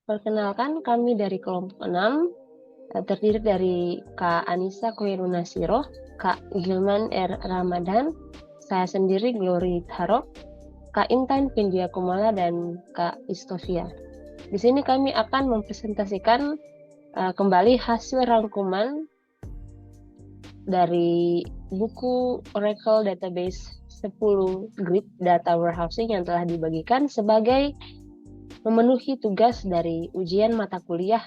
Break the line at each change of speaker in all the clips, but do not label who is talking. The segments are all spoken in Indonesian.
Perkenalkan, kami dari kelompok 6, terdiri dari Kak Anissa Koirunasiro, Kak Gilman R. Ramadan, saya sendiri Glory Tharok, Kak Intan Pindia Kumala, dan Kak Istovia. Di sini kami akan mempresentasikan kembali hasil rangkuman dari buku Oracle Database 10 Grid Data Warehousing yang telah dibagikan sebagai memenuhi tugas dari ujian mata kuliah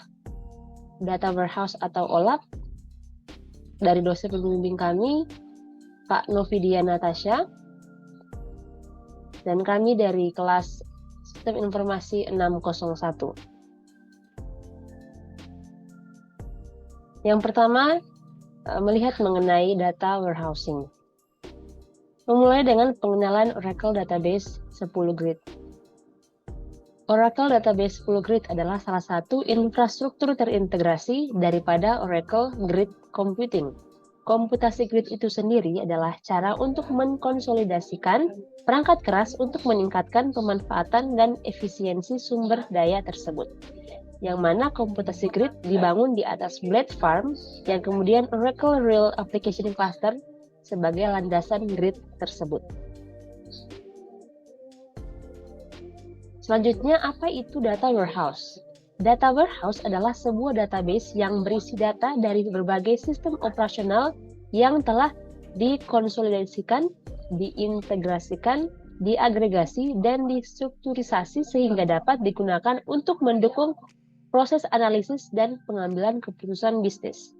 Data Warehouse atau OLAP dari dosen pembimbing kami, Kak Novidia Natasha, dan kami dari kelas Sistem Informasi 601. Yang pertama, melihat mengenai data warehousing. Memulai dengan pengenalan Oracle Database 10 Grid. Oracle Database 10 Grid adalah salah satu infrastruktur terintegrasi daripada Oracle Grid Computing. Komputasi grid itu sendiri adalah cara untuk mengkonsolidasikan perangkat keras untuk meningkatkan pemanfaatan dan efisiensi sumber daya tersebut. Yang mana komputasi grid dibangun di atas platform yang kemudian Oracle Real Application Cluster sebagai landasan grid tersebut. Selanjutnya, apa itu data warehouse? Data warehouse adalah sebuah database yang berisi data dari berbagai sistem operasional yang telah dikonsolidasikan, diintegrasikan, diagregasi, dan distrukturisasi sehingga dapat digunakan untuk mendukung proses analisis dan pengambilan keputusan bisnis.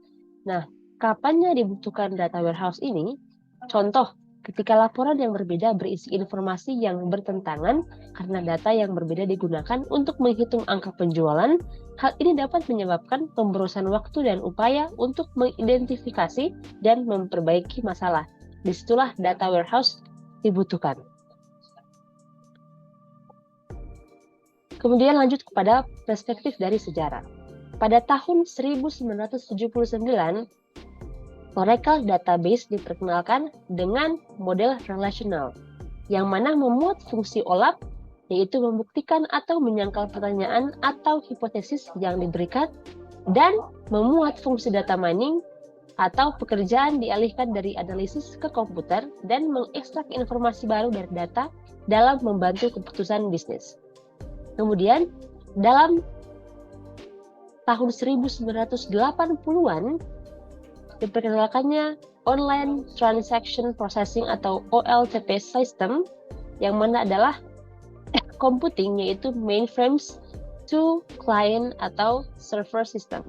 Nah, kapannya dibutuhkan data warehouse ini? Contoh, ketika laporan yang berbeda berisi informasi yang bertentangan karena data yang berbeda digunakan untuk menghitung angka penjualan, hal ini dapat menyebabkan pemborosan waktu dan upaya untuk mengidentifikasi dan memperbaiki masalah. Disitulah data warehouse dibutuhkan. Kemudian lanjut kepada perspektif dari sejarah. Pada tahun 1979, Oracle Database diperkenalkan dengan model relasional, yang mana memuat fungsi OLAP, yaitu membuktikan atau menyangkal pertanyaan atau hipotesis yang diberikan, dan memuat fungsi data mining, atau pekerjaan dialihkan dari analisis ke komputer dan mengekstrak informasi baru dari data dalam membantu keputusan bisnis. Kemudian, dalam tahun 1980-an, diperkenalkannya Online Transaction Processing atau OLTP System, yang mana adalah computing, yaitu mainframes to client atau server system.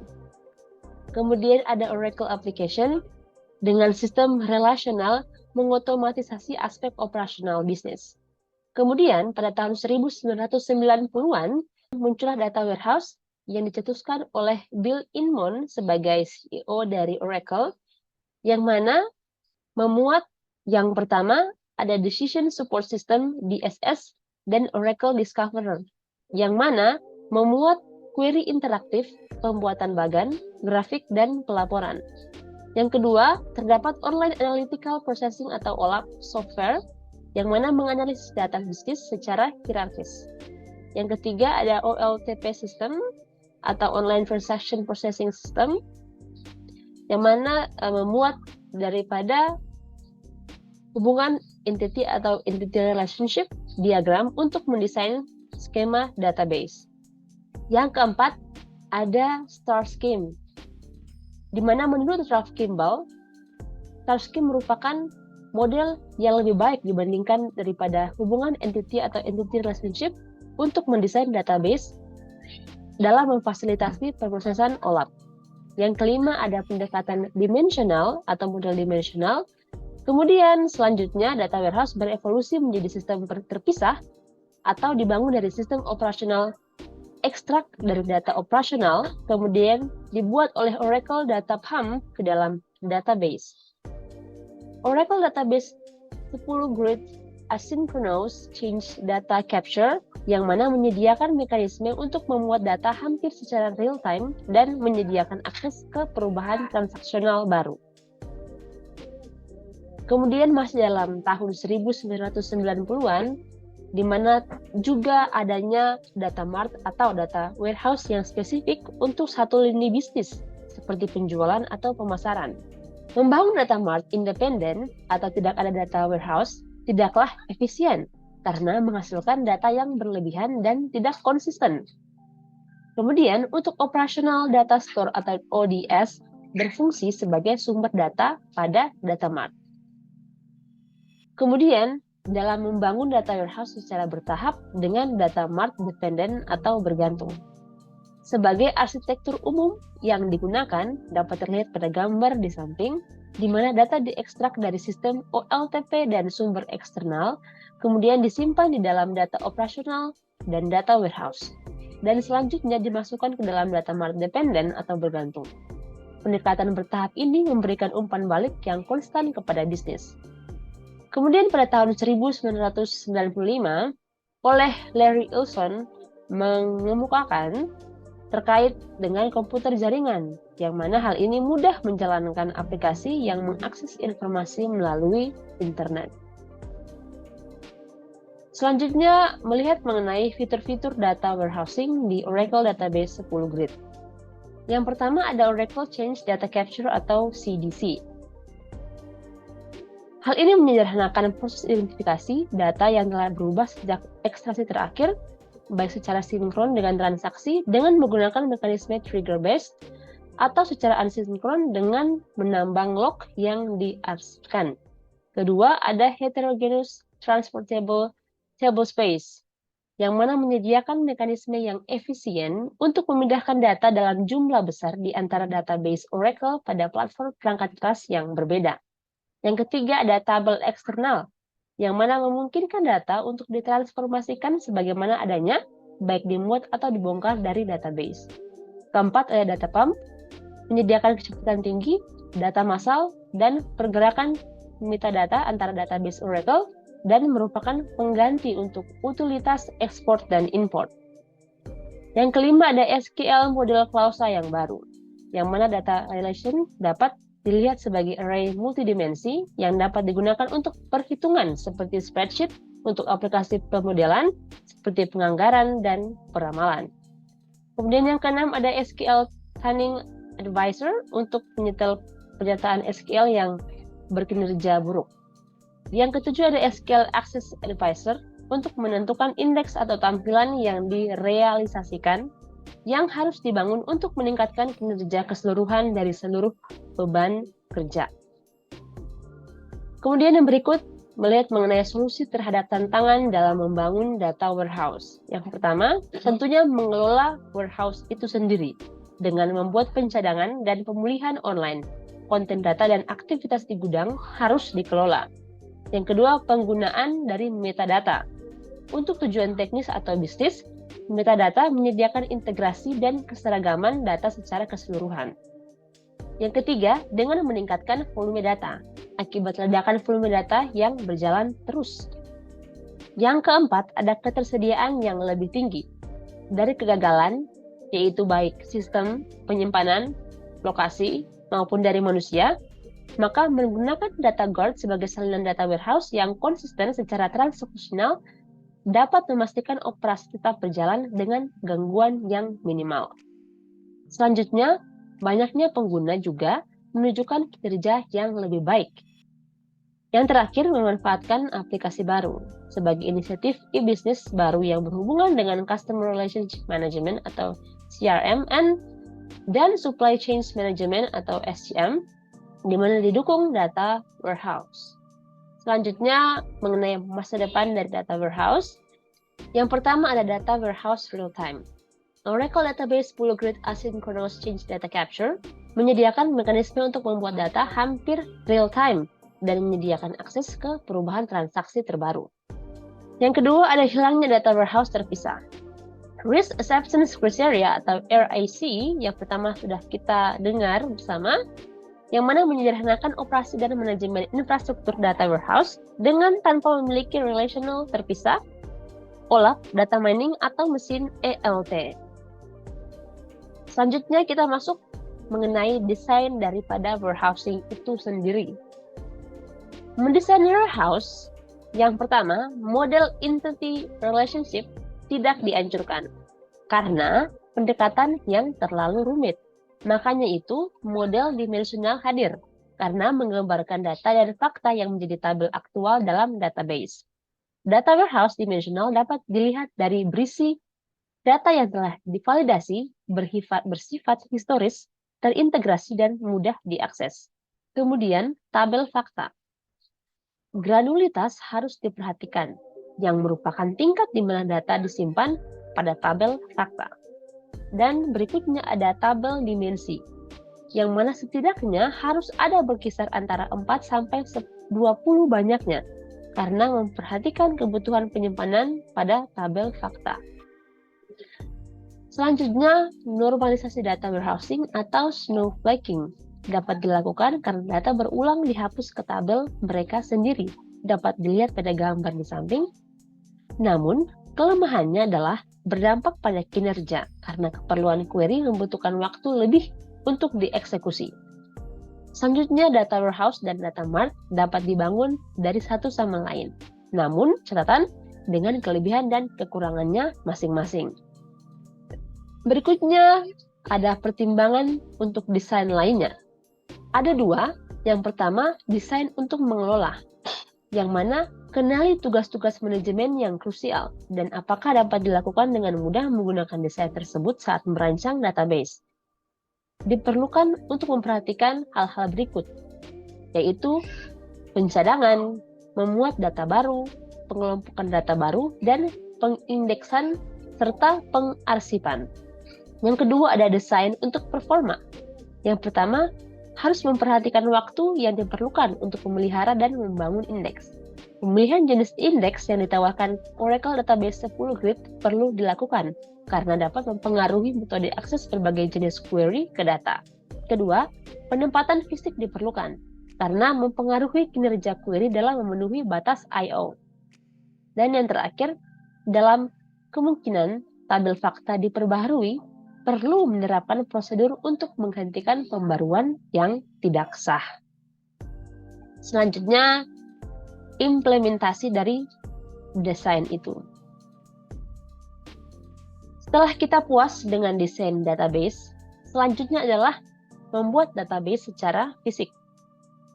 Kemudian ada Oracle Application dengan sistem relasional mengotomatisasi aspek operasional bisnis. Kemudian pada tahun 1990-an muncullah data warehouse yang dicetuskan oleh Bill Inmon sebagai CEO dari Oracle, yang mana memuat yang pertama ada Decision Support System DSS dan Oracle Discoverer, yang mana memuat query interaktif, pembuatan bagan, grafik, dan pelaporan. Yang kedua, terdapat Online Analytical Processing atau OLAP software, yang mana menganalisis data bisnis secara hierarkis. Yang ketiga ada OLTP System atau Online Transaction Processing System, yang mana memuat daripada hubungan entity atau entity relationship diagram untuk mendesain skema database. Yang keempat ada Star Scheme, di mana menurut Ralph Kimball, Star Scheme merupakan model yang lebih baik dibandingkan daripada hubungan entity atau entity relationship untuk mendesain database dalam memfasilitasi pemrosesan OLAP. Yang kelima ada pendekatan dimensional atau model dimensional. Kemudian selanjutnya data warehouse berevolusi menjadi sistem terpisah atau dibangun dari sistem operasional ekstrak dari data operasional, kemudian dibuat oleh Oracle Data Pump ke dalam database. Oracle Database 10 Grid Asynchronous Change Data Capture, yang mana menyediakan mekanisme untuk memuat data hampir secara real-time dan menyediakan akses ke perubahan transaksional baru. Kemudian masih dalam tahun 1990-an, di mana juga adanya data mart atau data warehouse yang spesifik untuk satu lini bisnis, seperti penjualan atau pemasaran. Membangun data mart independen atau tidak ada data warehouse tidaklah efisien karena menghasilkan data yang berlebihan dan tidak konsisten. Kemudian, untuk operational data store atau ODS berfungsi sebagai sumber data pada data mart. Kemudian, dalam membangun data warehouse secara bertahap dengan data mart dependent atau bergantung. Sebagai arsitektur umum yang digunakan dapat terlihat pada gambar di samping, di mana data diekstrak dari sistem OLTP dan sumber eksternal, kemudian disimpan di dalam data operasional dan data warehouse, dan selanjutnya dimasukkan ke dalam data mart dependent atau bergantung. Pendekatan bertahap ini memberikan umpan balik yang konstan kepada bisnis. Kemudian pada tahun 1995, oleh Larry Ellison mengemukakan terkait dengan komputer jaringan, yang mana hal ini mudah menjalankan aplikasi yang mengakses informasi melalui internet. Selanjutnya, melihat mengenai fitur-fitur data warehousing di Oracle Database 10 Grid. Yang pertama ada Oracle Change Data Capture atau CDC. Hal ini menyederhanakan proses identifikasi data yang telah berubah sejak ekstraksi terakhir, baik secara sinkron dengan transaksi dengan menggunakan mekanisme trigger-based atau secara asinkron dengan menambang log yang diarsipkan. Kedua, ada Heterogeneous Transportable Tablespace, yang mana menyediakan mekanisme yang efisien untuk memindahkan data dalam jumlah besar di antara database Oracle pada platform perangkat keras yang berbeda. Yang ketiga, ada tabel eksternal, yang mana memungkinkan data untuk ditransformasikan sebagaimana adanya, baik dimuat atau dibongkar dari database. Keempat, ada data pump, menyediakan kecepatan tinggi, data massal, dan pergerakan metadata antara database Oracle, dan merupakan pengganti untuk utilitas ekspor dan import. Yang kelima, ada SQL model klausa yang baru, yang mana data relation dapat dilihat sebagai array multidimensi yang dapat digunakan untuk perhitungan seperti spreadsheet untuk aplikasi pemodelan seperti penganggaran dan peramalan. Kemudian yang keenam ada SQL Tuning Advisor untuk menyetel pernyataan SQL yang berkinerja buruk. Yang ketujuh ada SQL Access Advisor untuk menentukan indeks atau tampilan yang direalisasikan yang harus dibangun untuk meningkatkan kinerja keseluruhan dari seluruh beban kerja. Kemudian yang berikut, melihat mengenai solusi terhadap tantangan dalam membangun data warehouse. Yang pertama, tentunya mengelola warehouse itu sendiri dengan membuat pencadangan dan pemulihan online. Konten data dan aktivitas di gudang harus dikelola. Yang kedua, penggunaan dari metadata. Untuk tujuan teknis atau bisnis, metadata menyediakan integrasi dan keseragaman data secara keseluruhan. Yang ketiga, dengan meningkatkan volume data, akibat ledakan volume data yang berjalan terus. Yang keempat, ada ketersediaan yang lebih tinggi dari kegagalan, yaitu baik sistem penyimpanan, lokasi, maupun dari manusia, maka menggunakan data guard sebagai salinan data warehouse yang konsisten secara transaksional dapat memastikan operasi tetap berjalan dengan gangguan yang minimal. Selanjutnya, banyaknya pengguna juga menunjukkan kinerja yang lebih baik. Yang terakhir, memanfaatkan aplikasi baru sebagai inisiatif e-business baru yang berhubungan dengan Customer Relationship Management atau CRM dan Supply Chain Management atau SCM, di mana didukung data warehouse. Selanjutnya, mengenai masa depan dari data warehouse. Yang pertama ada data warehouse real-time. Oracle Database 10 Grid Asynchronous Change Data Capture menyediakan mekanisme untuk membuat data hampir real-time dan menyediakan akses ke perubahan transaksi terbaru. Yang kedua ada hilangnya data warehouse terpisah. Risk Acceptance Criteria atau RAC yang pertama sudah kita dengar bersama, yang mana menyederhanakan operasi dan manajemen infrastruktur data warehouse dengan tanpa memiliki relational terpisah, OLAP, data mining, atau mesin ELT. Selanjutnya kita masuk mengenai desain daripada warehousing itu sendiri. Mendesain warehouse Yang pertama, model entity relationship tidak dianjurkan karena pendekatan yang terlalu rumit. Makanya itu, model dimensional hadir karena menggambarkan data dan fakta yang menjadi tabel aktual dalam database. Data warehouse dimensional dapat dilihat dari berisi data yang telah divalidasi, bersifat historis, terintegrasi, dan mudah diakses. Kemudian, tabel fakta. Granulitas harus diperhatikan, yang merupakan tingkat di mana data disimpan pada tabel fakta. Dan berikutnya ada tabel dimensi, yang mana setidaknya harus ada berkisar antara 4 sampai 20 banyaknya, karena memperhatikan kebutuhan penyimpanan pada tabel fakta. Selanjutnya, normalisasi data warehousing atau snowflaking dapat dilakukan karena data berulang dihapus ke tabel mereka sendiri. Dapat dilihat pada gambar di samping. Namun, kelemahannya adalah berdampak pada kinerja karena keperluan query membutuhkan waktu lebih untuk dieksekusi. Selanjutnya, data warehouse dan data mart dapat dibangun dari satu sama lain. Namun, catatan dengan kelebihan dan kekurangannya masing-masing. Berikutnya, ada pertimbangan untuk desain lainnya. Ada dua. Yang pertama, desain untuk mengelola, yang mana kenali tugas-tugas manajemen yang krusial dan apakah dapat dilakukan dengan mudah menggunakan desain tersebut saat merancang database. Diperlukan untuk memperhatikan hal-hal berikut, yaitu pencadangan, memuat data baru, pengelompokan data baru, dan pengindeksan serta pengarsipan. Yang kedua ada desain untuk performa. Yang pertama, harus memperhatikan waktu yang diperlukan untuk memelihara dan membangun indeks. Pemilihan jenis indeks yang ditawarkan Oracle Database 10 Grid perlu dilakukan karena dapat mempengaruhi metode akses berbagai jenis query ke data. Kedua, penempatan fisik diperlukan karena mempengaruhi kinerja query dalam memenuhi batas I/O. Dan yang terakhir, dalam kemungkinan tabel fakta diperbaharui, perlu menerapkan prosedur untuk menghentikan pembaruan yang tidak sah. Selanjutnya, implementasi dari desain itu. Setelah kita puas dengan desain database, selanjutnya adalah membuat database secara fisik.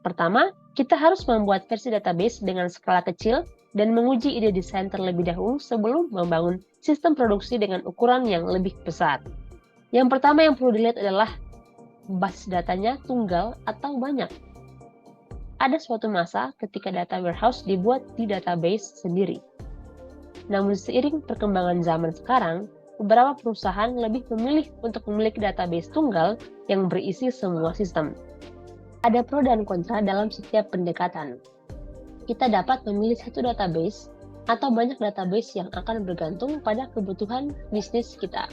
Pertama, kita harus membuat versi database dengan skala kecil dan menguji ide desain terlebih dahulu sebelum membangun sistem produksi dengan ukuran yang lebih besar. Yang pertama yang perlu dilihat adalah basis datanya tunggal atau banyak. Ada suatu masa ketika data warehouse dibuat di database sendiri. Namun seiring perkembangan zaman sekarang, beberapa perusahaan lebih memilih untuk memiliki database tunggal yang berisi semua sistem. Ada pro dan kontra dalam setiap pendekatan. Kita dapat memilih satu database atau banyak database yang akan bergantung pada kebutuhan bisnis kita.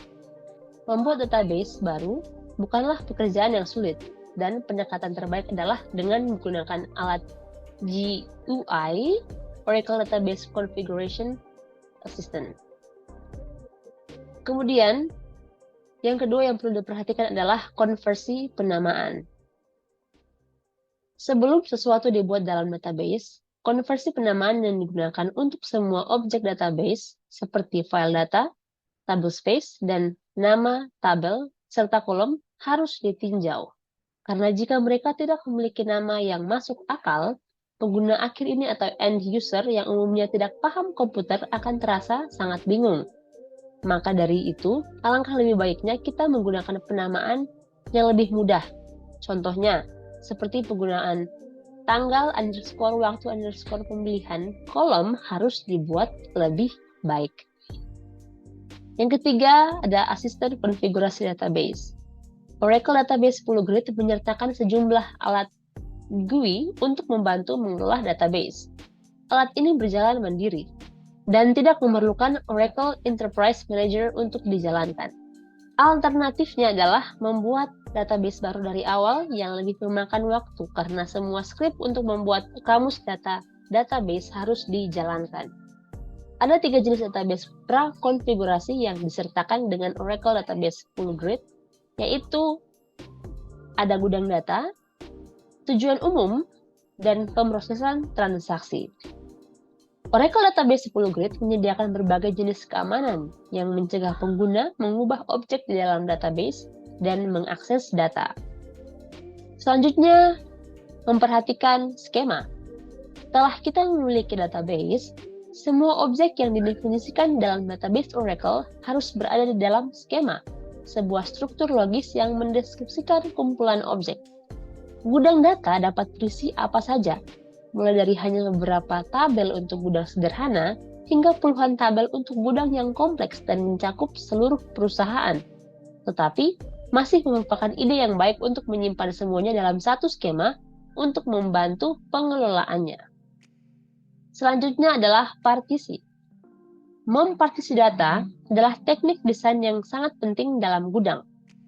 Membuat database baru bukanlah pekerjaan yang sulit, dan pendekatan terbaik adalah dengan menggunakan alat GUI, Oracle Database Configuration Assistant. Kemudian, yang kedua yang perlu diperhatikan adalah konversi penamaan. Sebelum sesuatu dibuat dalam database, konversi penamaan yang digunakan untuk semua objek database seperti file data, tabel space, dan nama tabel serta kolom harus ditinjau. Karena jika mereka tidak memiliki nama yang masuk akal, pengguna akhir ini atau end user yang umumnya tidak paham komputer akan terasa sangat bingung. Maka dari itu, alangkah lebih baiknya kita menggunakan penamaan yang lebih mudah. Contohnya, seperti penggunaan tanggal underscore waktu underscore pemilihan, kolom harus dibuat lebih baik. Yang ketiga, ada asisten konfigurasi database. Oracle Database 10 Grid menyertakan sejumlah alat GUI untuk membantu mengelola database. Alat ini berjalan mandiri dan tidak memerlukan Oracle Enterprise Manager untuk dijalankan. Alternatifnya adalah membuat database baru dari awal yang lebih memakan waktu karena semua skrip untuk membuat kamus database harus dijalankan. Ada 3 jenis database prakonfigurasi yang disertakan dengan Oracle Database 10 Grid, yaitu ada gudang data, tujuan umum, dan pemrosesan transaksi. Oracle Database 10 Grid menyediakan berbagai jenis keamanan yang mencegah pengguna mengubah objek di dalam database dan mengakses data. Selanjutnya, memperhatikan skema. Setelah kita memiliki database, semua objek yang didefinisikan dalam database Oracle harus berada di dalam skema, sebuah struktur logis yang mendeskripsikan kumpulan objek. Gudang data dapat berisi apa saja, mulai dari hanya beberapa tabel untuk gudang sederhana, hingga puluhan tabel untuk gudang yang kompleks dan mencakup seluruh perusahaan. Tetapi, masih merupakan ide yang baik untuk menyimpan semuanya dalam satu skema untuk membantu pengelolaannya. Selanjutnya adalah partisi. Mempartisi data adalah teknik desain yang sangat penting dalam gudang,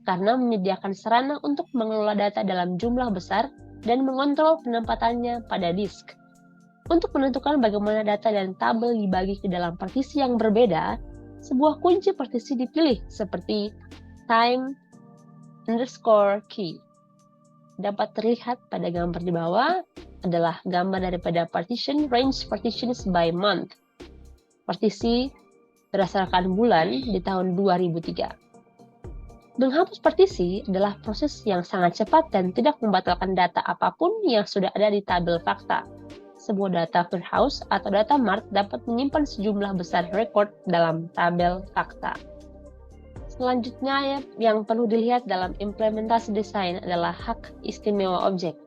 karena menyediakan sarana untuk mengelola data dalam jumlah besar dan mengontrol penempatannya pada disk. Untuk menentukan bagaimana data dan tabel dibagi ke dalam partisi yang berbeda, sebuah kunci partisi dipilih seperti time_key. Dapat terlihat pada gambar di bawah adalah gambar daripada partition range partitions by month. Partisi berdasarkan bulan di tahun 2003. Menghapus partisi adalah proses yang sangat cepat dan tidak membatalkan data apapun yang sudah ada di tabel fakta. Sebuah data warehouse atau data mart dapat menyimpan sejumlah besar rekod dalam tabel fakta. Selanjutnya yang perlu dilihat dalam implementasi desain adalah hak istimewa objek.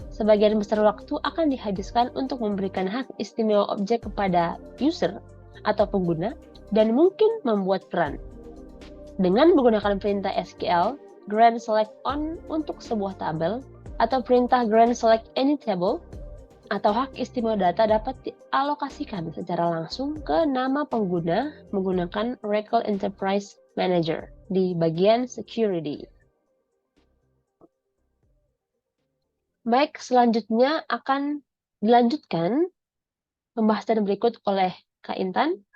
Sebagian besar waktu akan dihabiskan untuk memberikan hak istimewa objek kepada user atau pengguna dan mungkin membuat peran. Dengan menggunakan perintah SQL, grant select on untuk sebuah tabel, atau perintah grant select any table, atau hak istimewa data dapat dialokasikan secara langsung ke nama pengguna menggunakan Oracle Enterprise Manager di bagian Security. Baik, selanjutnya akan dilanjutkan pembahasan berikut oleh Kak Intan.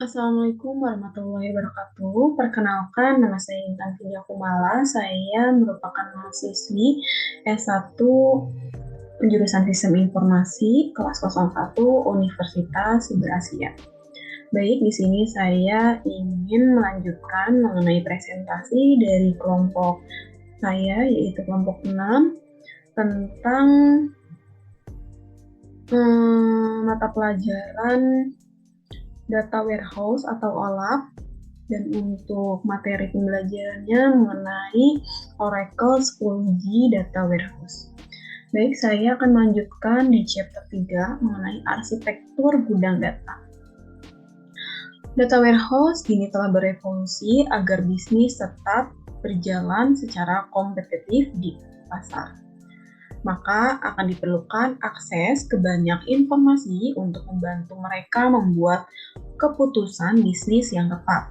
Assalamualaikum warahmatullahi wabarakatuh. Perkenalkan, nama saya Intan Filia Kumala. Saya merupakan mahasiswi S1 penjurusan Sistem Informasi kelas 01 Universitas Siber Asia. Baik, di sini saya ingin melanjutkan mengenai presentasi dari kelompok saya, yaitu kelompok 6, tentang mata pelajaran Data Warehouse atau OLAP, dan untuk materi pembelajarannya mengenai Oracle 10G Data Warehouse. Baik, saya akan melanjutkan di chapter 3 mengenai arsitektur gudang data. Data warehouse kini telah berevolusi agar bisnis tetap berjalan secara kompetitif di pasar. Maka akan diperlukan akses ke banyak informasi untuk membantu mereka membuat keputusan bisnis yang tepat.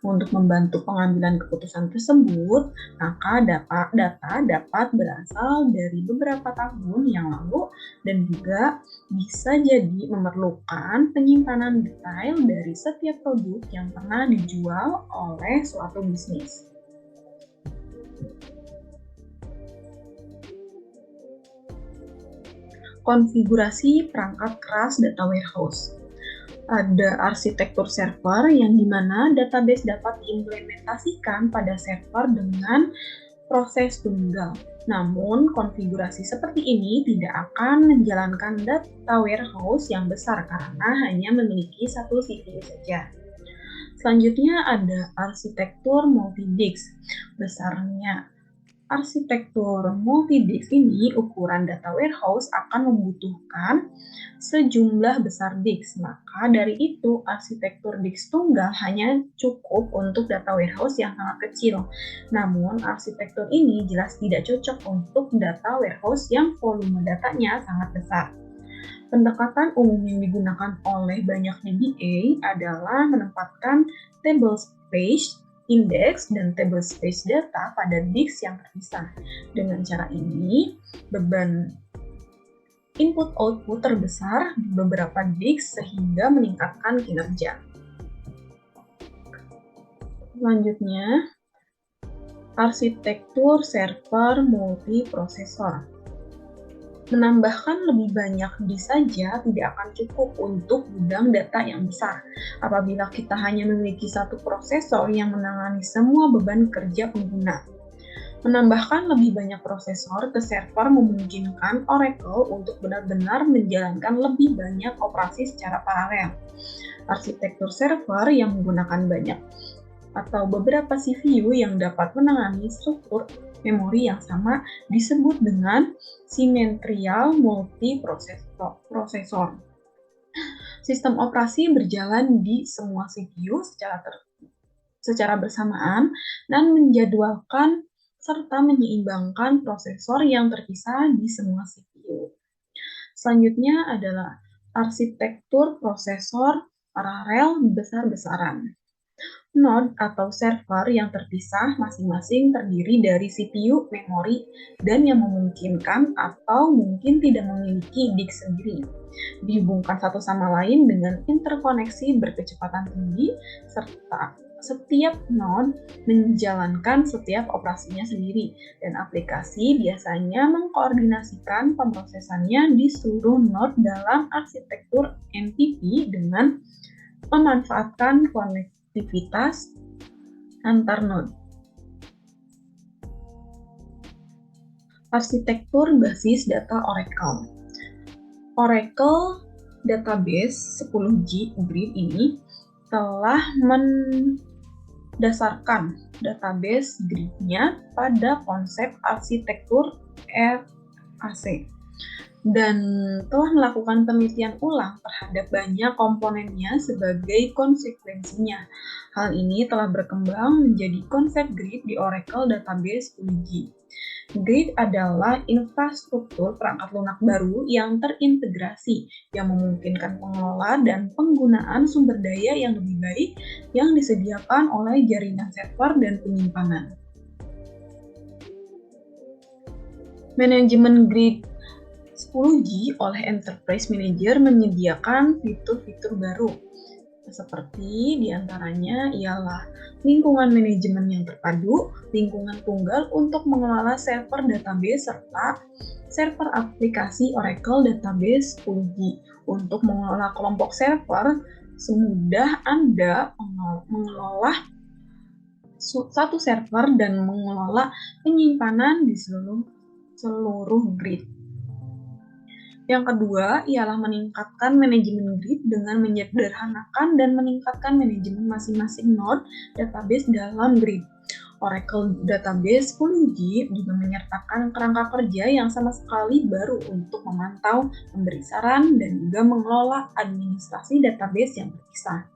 Untuk membantu pengambilan keputusan tersebut, maka data dapat berasal dari beberapa tahun yang lalu dan juga bisa jadi memerlukan penyimpanan detail dari setiap produk yang pernah dijual oleh suatu bisnis. Konfigurasi perangkat keras data warehouse. Ada arsitektur server yang dimana database dapat diimplementasikan pada server dengan proses tunggal. Namun, konfigurasi seperti ini tidak akan menjalankan data warehouse yang besar karena hanya memiliki satu CPU saja. Selanjutnya ada arsitektur multi-disk. Besarnya arsitektur multi-disk ini, ukuran data warehouse akan membutuhkan sejumlah besar disk. Maka dari itu, arsitektur disk tunggal hanya cukup untuk data warehouse yang sangat kecil. Namun, arsitektur ini jelas tidak cocok untuk data warehouse yang volume datanya sangat besar. Pendekatan umum yang digunakan oleh banyak DBA adalah menempatkan table space index dan table space data pada disk yang terpisah. Dengan cara ini, beban input-output terbesar di beberapa disk sehingga meningkatkan kinerja. Selanjutnya, arsitektur server multiprosesor. Menambahkan lebih banyak disk saja tidak akan cukup untuk gudang data yang besar. Apabila kita hanya memiliki satu prosesor yang menangani semua beban kerja pengguna. Menambahkan lebih banyak prosesor ke server memungkinkan Oracle untuk benar-benar menjalankan lebih banyak operasi secara paralel. Arsitektur server yang menggunakan banyak atau beberapa CPU yang dapat menangani struktur memori yang sama disebut dengan symmetrical multiprosesor. Sistem operasi berjalan di semua CPU secara bersamaan dan menjadwalkan serta menyeimbangkan prosesor yang terpisah di semua CPU. Selanjutnya adalah arsitektur prosesor paralel besar-besaran. Node atau server yang terpisah masing-masing terdiri dari CPU, memori, dan yang memungkinkan atau mungkin tidak memiliki disk sendiri. Dihubungkan satu sama lain dengan interkoneksi berkecepatan tinggi, serta setiap node menjalankan setiap operasinya sendiri, dan aplikasi biasanya mengkoordinasikan pemrosesannya di seluruh node dalam arsitektur MPP dengan memanfaatkan konektivitas antar node. Arsitektur basis data Oracle. Oracle Database 10G Grid ini telah mendasarkan database grid-nya pada konsep arsitektur RAC dan telah melakukan penelitian ulang terhadap banyak komponennya sebagai konsekuensinya. Hal ini telah berkembang menjadi konsep grid di Oracle Database 10G. Grid adalah infrastruktur perangkat lunak baru yang terintegrasi, yang memungkinkan pengelola dan penggunaan sumber daya yang lebih baik yang disediakan oleh jaringan server dan penyimpanan. Manajemen Grid 10G oleh Enterprise Manager menyediakan fitur-fitur baru, seperti diantaranya ialah lingkungan manajemen yang terpadu, lingkungan tunggal untuk mengelola server database, serta server aplikasi Oracle Database 10G untuk mengelola kelompok server semudah Anda mengelola satu server dan mengelola penyimpanan di seluruh grid. Yang kedua ialah meningkatkan manajemen grid dengan menyederhanakan dan meningkatkan manajemen masing-masing node database dalam grid. Oracle Database 10G juga menyertakan kerangka kerja yang sama sekali baru untuk memantau, memberi saran, dan juga mengelola administrasi database yang terpisah.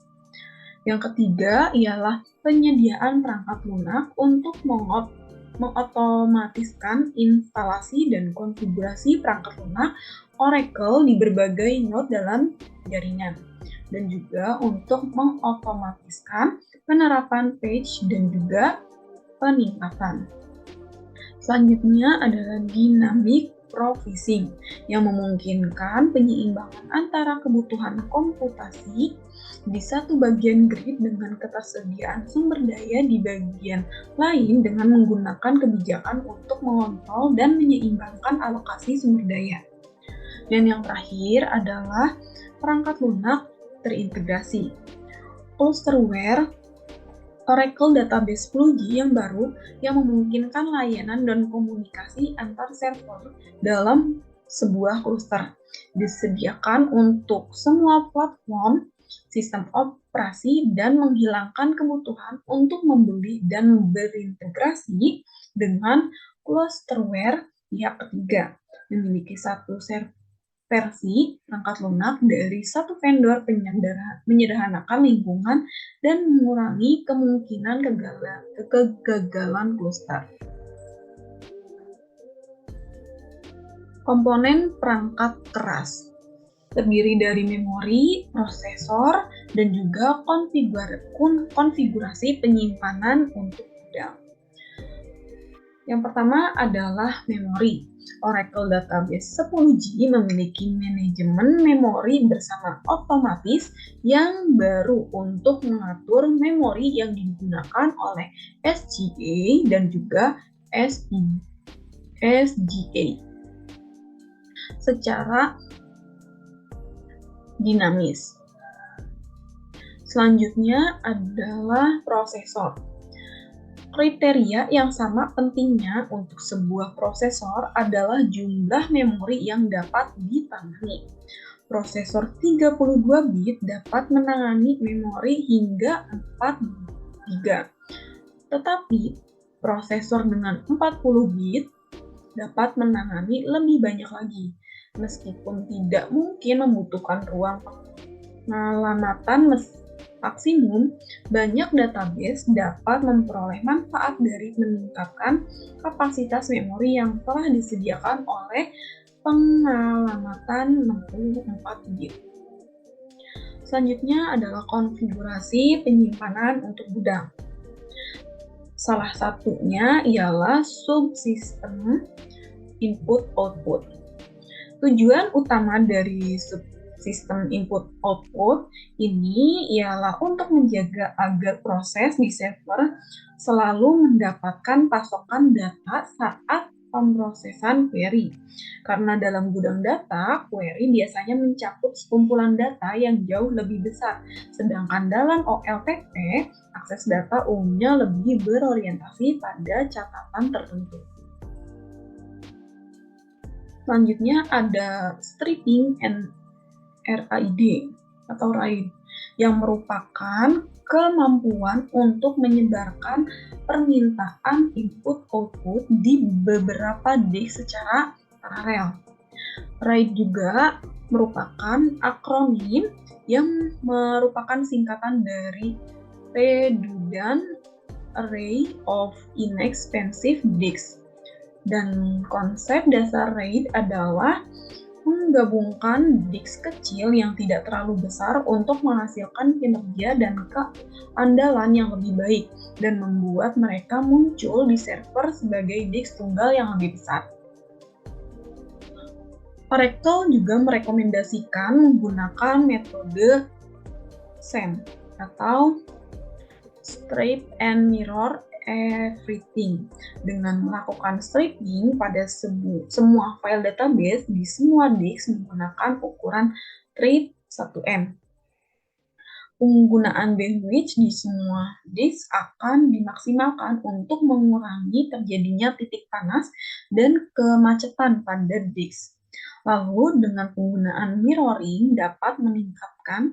Yang ketiga ialah penyediaan perangkat lunak untuk mengotomatiskan instalasi dan konfigurasi perangkat lunak Oracle di berbagai node dalam jaringan, dan juga untuk mengotomatiskan penerapan patch dan juga peningkatan. Selanjutnya adalah dynamic provisioning yang memungkinkan penyeimbangan antara kebutuhan komputasi di satu bagian grid dengan ketersediaan sumber daya di bagian lain dengan menggunakan kebijakan untuk mengontrol dan menyeimbangkan alokasi sumber daya. Dan yang terakhir adalah perangkat lunak terintegrasi. Clusterware Oracle Database 10G yang baru yang memungkinkan layanan dan komunikasi antar server dalam sebuah cluster. Disediakan untuk semua platform, sistem operasi, dan menghilangkan kebutuhan untuk membeli dan berintegrasi dengan clusterware pihak ketiga. Memiliki satu versi perangkat lunak dari satu vendor menyederhanakan lingkungan dan mengurangi kemungkinan kegagalan cluster. Komponen perangkat keras terdiri dari memori, prosesor, dan juga konfigurasi penyimpanan untuk gudang. Yang pertama adalah memori. Oracle Database 10G memiliki manajemen memori bersama otomatis yang baru untuk mengatur memori yang digunakan oleh SGA dan juga SGA. secara dinamis. Selanjutnya adalah prosesor. Kriteria yang sama pentingnya untuk sebuah prosesor adalah jumlah memori yang dapat ditangani. Prosesor 32 bit dapat menangani memori hingga 4 GB. Tetapi prosesor dengan 40 bit dapat menangani lebih banyak lagi. Meskipun tidak mungkin membutuhkan ruang penyelamatan maksimum, banyak database dapat memperoleh manfaat dari meningkatkan kapasitas memori yang telah disediakan oleh penyelamatan 64 bit. Selanjutnya adalah konfigurasi penyimpanan untuk gudang. Salah satunya ialah subsistem input-output. Tujuan utama dari subsistem input-output ini ialah untuk menjaga agar proses di server selalu mendapatkan pasokan data saat pemrosesan query. Karena dalam gudang data, query biasanya mencakup sekumpulan data yang jauh lebih besar, sedangkan dalam OLTP, akses data umumnya lebih berorientasi pada catatan tertentu. Selanjutnya ada stripping and RAID atau RAID yang merupakan kemampuan untuk menyebarkan permintaan input-output di beberapa disk secara paralel. RAID juga merupakan akronim yang merupakan singkatan dari Redundant Array of Inexpensive Disks. Dan konsep dasar RAID adalah menggabungkan disk kecil yang tidak terlalu besar untuk menghasilkan kinerja dan keandalan yang lebih baik dan membuat mereka muncul di server sebagai disk tunggal yang lebih besar. Oracle juga merekomendasikan menggunakan metode SAM atau Strip and Mirror Everything dengan melakukan stripping pada semua file database di semua disk menggunakan ukuran RAID 1M. Penggunaan bandwidth di semua disk akan dimaksimalkan untuk mengurangi terjadinya titik panas dan kemacetan pada disk. Lalu dengan penggunaan mirroring dapat meningkatkan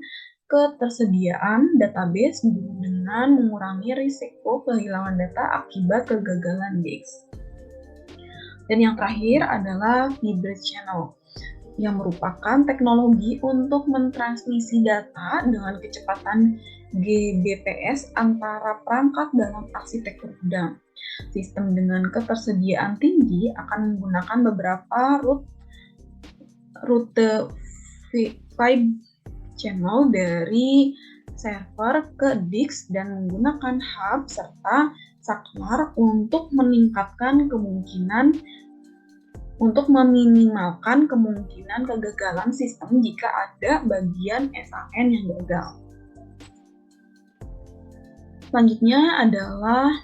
ketersediaan database dengan mengurangi risiko kehilangan data akibat kegagalan disk. Dan yang terakhir adalah Fiber Channel, yang merupakan teknologi untuk mentransmisi data dengan kecepatan Gbps antara perangkat dalam arsitektur gudang. Sistem dengan ketersediaan tinggi akan menggunakan beberapa rute Fiber Channel dari server ke disk dan menggunakan hub serta saklar untuk meminimalkan kemungkinan kegagalan sistem jika ada bagian SAN yang gagal. Selanjutnya adalah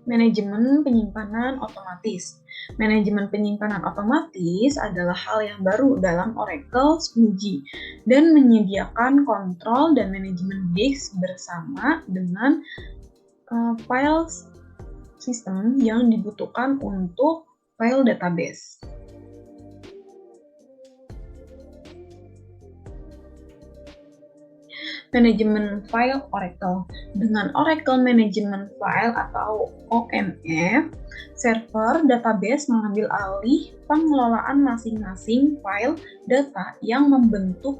manajemen penyimpanan otomatis. Manajemen penyimpanan otomatis adalah hal yang baru dalam Oracle 10G dan menyediakan kontrol dan manajemen disk bersama dengan file system yang dibutuhkan untuk file database. Manajemen file Oracle. Dengan Oracle Management File atau OMF, server database mengambil alih pengelolaan masing-masing file data yang membentuk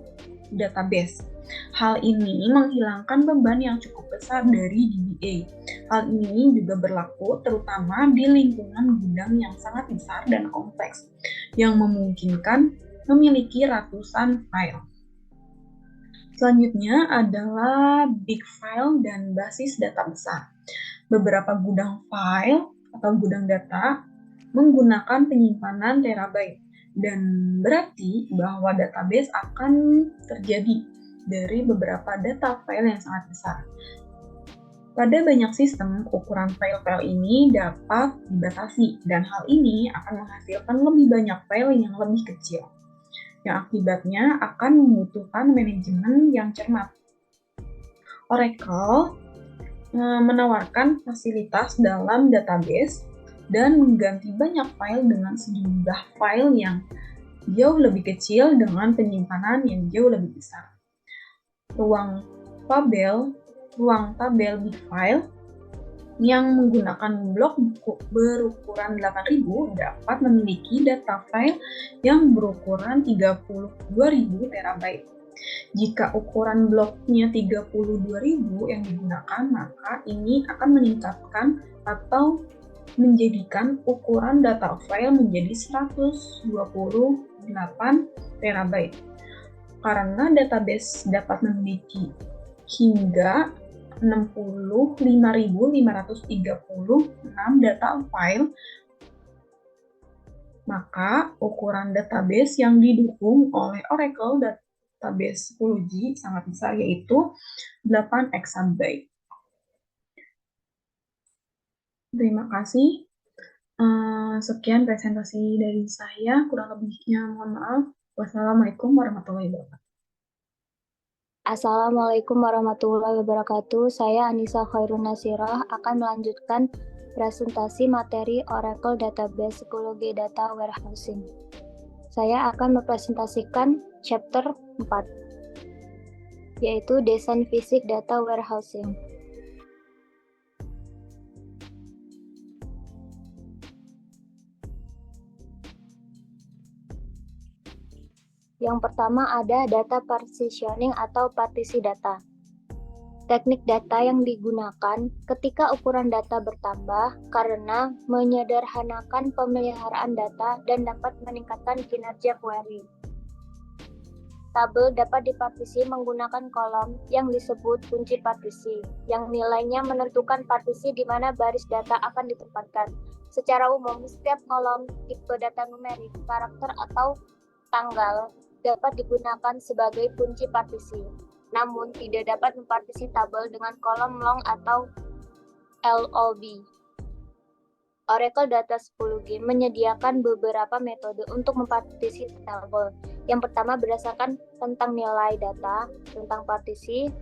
database. Hal ini menghilangkan beban yang cukup besar dari DBA. Hal ini juga berlaku terutama di lingkungan gudang yang sangat besar dan kompleks, yang memungkinkan memiliki ratusan file. Selanjutnya adalah big file dan basis data besar. Beberapa gudang file atau gudang data menggunakan penyimpanan terabyte dan berarti bahwa database akan terjadi dari beberapa data file yang sangat besar. Pada banyak sistem, ukuran file-file ini dapat dibatasi dan hal ini akan menghasilkan lebih banyak file yang lebih kecil. yang akibatnya akan membutuhkan manajemen yang cermat. Oracle menawarkan fasilitas dalam database dan mengganti banyak file dengan sejumlah file yang jauh lebih kecil dengan penyimpanan yang jauh lebih besar. Ruang tabel big file yang menggunakan blok berukuran 8000 dapat memiliki data file yang berukuran 32.000 terabyte. Jika ukuran bloknya 32.000 yang digunakan, maka ini akan meningkatkan atau menjadikan ukuran data file menjadi 128 terabyte. Karena database dapat memiliki hingga 65.536 data file, maka ukuran database yang didukung oleh Oracle database 10G sangat besar, yaitu 8 exabyte. Terima kasih. Sekian presentasi dari saya, kurang lebihnya mohon maaf. Wassalamualaikum warahmatullahi wabarakatuh.
Assalamualaikum warahmatullahi wabarakatuh. Saya Anissa Khairun Nasirah akan melanjutkan presentasi materi Oracle Database Psikologi Data Warehousing. Saya akan mempresentasikan chapter 4, yaitu Desain Fisik Data Warehousing. Yang pertama ada data partitioning atau partisi data. Teknik data yang digunakan ketika ukuran data bertambah karena menyederhanakan pemeliharaan data dan dapat meningkatkan kinerja query. Tabel dapat dipartisi menggunakan kolom yang disebut kunci partisi, yang nilainya menentukan partisi di mana baris data akan ditempatkan. Secara umum, setiap kolom tipe data numerik, karakter, atau tanggal dapat digunakan sebagai kunci partisi, namun tidak dapat mempartisi tabel dengan kolom long atau LOB. Oracle Data 10G menyediakan beberapa metode untuk mempartisi tabel. Yang pertama berdasarkan tentang nilai data, tentang partisi,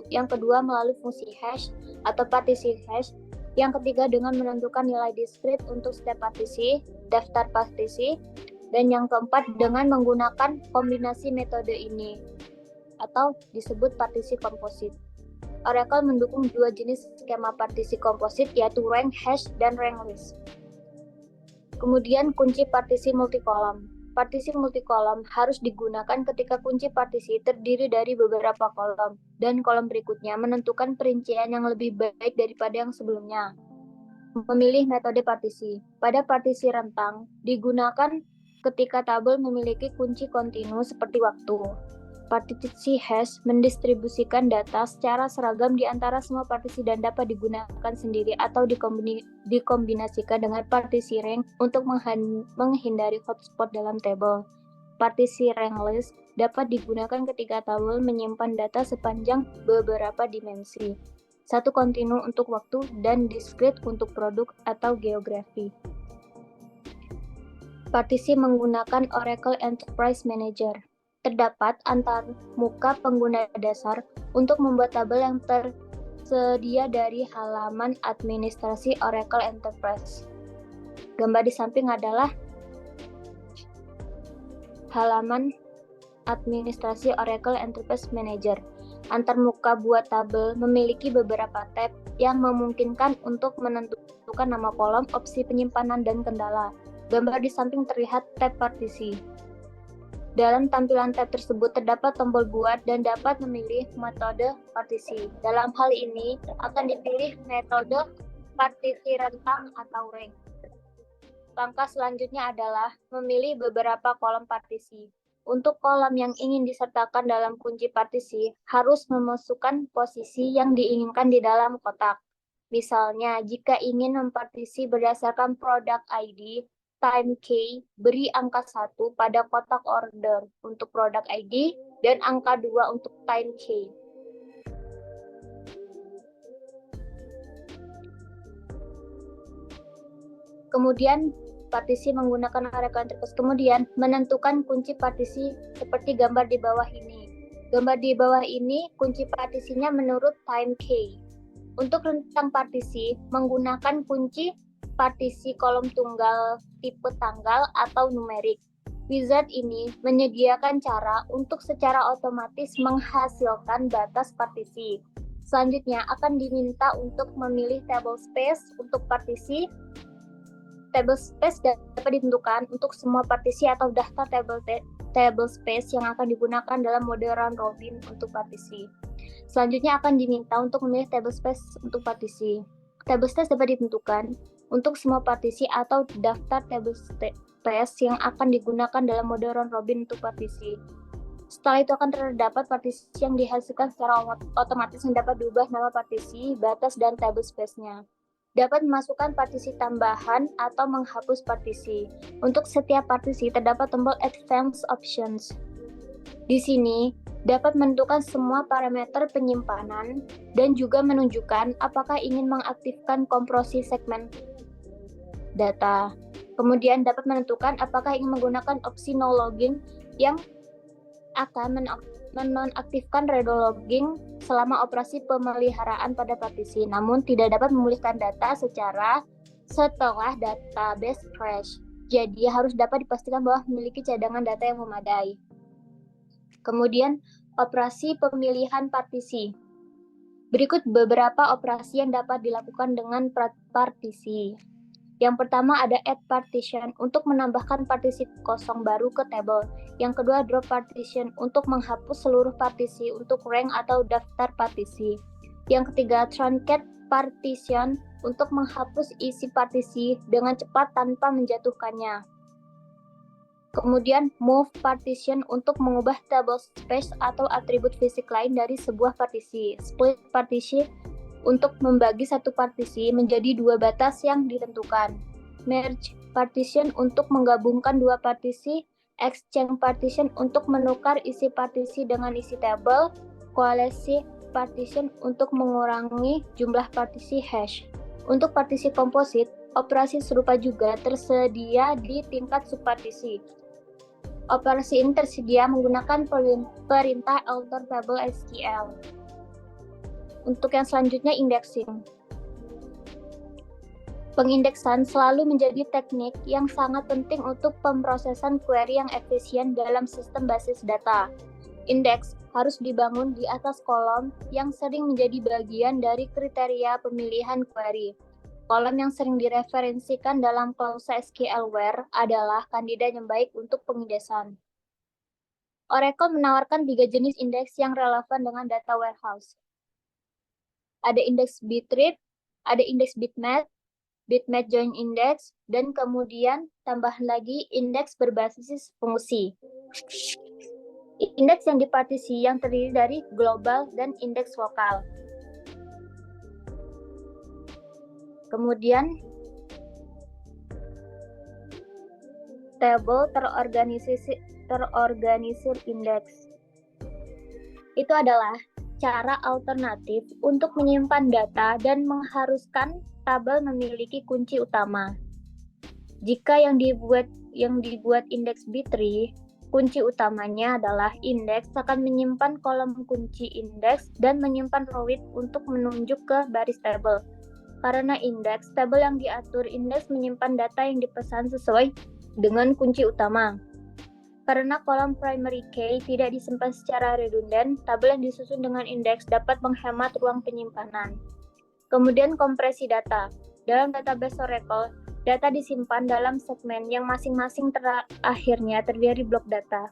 yang kedua melalui fungsi hash atau partisi hash, yang ketiga dengan menentukan nilai diskrit untuk setiap partisi, daftar partisi, dan yang keempat dengan menggunakan kombinasi metode ini atau disebut partisi komposit. Oracle mendukung dua jenis skema partisi komposit, yaitu rank hash dan rank list. Kemudian kunci partisi multikolom. Partisi multikolom harus digunakan ketika kunci partisi terdiri dari beberapa kolom, dan kolom berikutnya menentukan perincian yang lebih baik daripada yang sebelumnya. Memilih metode partisi. Pada partisi rentang, digunakan ketika tabel memiliki kunci kontinu seperti waktu. Partisi hash mendistribusikan data secara seragam di antara semua partisi dan dapat digunakan sendiri atau dikombinasikan dengan partisi rank untuk menghindari hotspot dalam tabel. Partisi rank list dapat digunakan ketika tabel menyimpan data sepanjang beberapa dimensi. Satu kontinu untuk waktu dan diskrit untuk produk atau geografi. Partisi menggunakan Oracle Enterprise Manager. Terdapat antar muka pengguna dasar untuk membuat tabel yang tersedia dari halaman administrasi Oracle Enterprise. Gambar di samping adalah halaman administrasi Oracle Enterprise Manager. Antar muka buat tabel memiliki beberapa tab yang memungkinkan untuk menentukan nama kolom, opsi penyimpanan, dan kendala. Gambar di samping terlihat tab partisi. Dalam tampilan tab tersebut terdapat tombol buat dan dapat memilih metode partisi. Dalam hal ini akan dipilih metode partisi rentang atau rank. Langkah selanjutnya adalah memilih beberapa kolom partisi. Untuk kolom yang ingin disertakan dalam kunci partisi, harus memasukkan posisi yang diinginkan di dalam kotak. Misalnya, jika ingin mempartisi berdasarkan product ID, time key, beri angka 1 pada kotak order untuk product ID dan angka 2 untuk time key. Kemudian partisi menggunakan Oracle Enterprise. Kemudian menentukan kunci partisi seperti gambar di bawah ini. Gambar di bawah ini kunci partisinya menurut time key. Untuk rentang partisi menggunakan kunci partisi kolom tunggal tipe tanggal atau numerik. Wizard ini menyediakan cara untuk secara otomatis menghasilkan batas partisi. Selanjutnya akan diminta untuk memilih table space untuk partisi. Table space dapat ditentukan untuk semua partisi atau daftar table space yang akan digunakan dalam mode round robin untuk partisi. Selanjutnya akan diminta untuk memilih table space untuk partisi. Table space dapat ditentukan untuk semua partisi atau daftar table space yang akan digunakan dalam mode round robin untuk partisi. Setelah itu akan terdapat partisi yang dihasilkan secara otomatis yang dapat diubah nama partisi, batas, dan table space-nya. Dapat memasukkan partisi tambahan atau menghapus partisi. Untuk setiap partisi terdapat tombol Advanced Options. Di sini dapat menentukan semua parameter penyimpanan dan juga menunjukkan apakah ingin mengaktifkan kompresi segmen data. Kemudian dapat menentukan apakah ingin menggunakan opsi no logging yang akan menonaktifkan redo-logging selama operasi pemeliharaan pada partisi, namun tidak dapat memulihkan data setelah database crash. Jadi harus dapat dipastikan bahwa memiliki cadangan data yang memadai. Kemudian operasi pemilihan partisi. Berikut beberapa operasi yang dapat dilakukan dengan partisi. Yang pertama ada add partition untuk menambahkan partisi kosong baru ke table. Yang kedua drop partition untuk menghapus seluruh partisi untuk rank atau daftar partisi. Yang ketiga truncate partition untuk menghapus isi partisi dengan cepat tanpa menjatuhkannya. Kemudian move partition untuk mengubah table space atau atribut fisik lain dari sebuah partisi. Split partition untuk membagi satu partisi menjadi dua batas yang ditentukan. Merge partition untuk menggabungkan dua partisi. Exchange partition untuk menukar isi partisi dengan isi table. Coalesce partition untuk mengurangi jumlah partisi hash. Untuk partisi komposit, operasi serupa juga tersedia di tingkat subpartisi. Operasi ini tersedia menggunakan perintah alter table SQL. Untuk yang selanjutnya, indexing. Pengindeksan selalu menjadi teknik yang sangat penting untuk pemrosesan query yang efisien dalam sistem basis data. Indeks harus dibangun di atas kolom yang sering menjadi bagian dari kriteria pemilihan query. Kolom yang sering direferensikan dalam klausa SQL where adalah kandidat yang baik untuk pengindeksan. Oracle menawarkan 3 jenis indeks yang relevan dengan data warehouse. Ada indeks bitrate, ada indeks bitmap join index, dan kemudian tambahan lagi indeks berbasis fungsi. Indeks yang dipartisi yang terdiri dari global dan indeks lokal. Kemudian table terorganisir indeks. Itu adalah cara alternatif untuk menyimpan data dan mengharuskan tabel memiliki kunci utama. Jika yang dibuat indeks B-tree, kunci utamanya adalah indeks akan menyimpan kolom kunci indeks dan menyimpan row untuk menunjuk ke baris tabel. Karena indeks, tabel yang diatur indeks menyimpan data yang dipesan sesuai dengan kunci utama. Karena kolom primary key tidak disimpan secara redundan, tabel yang disusun dengan indeks dapat menghemat ruang penyimpanan. Kemudian kompresi data. Dalam database Oracle, data disimpan dalam segmen yang masing-masing akhirnya terdiri blok data.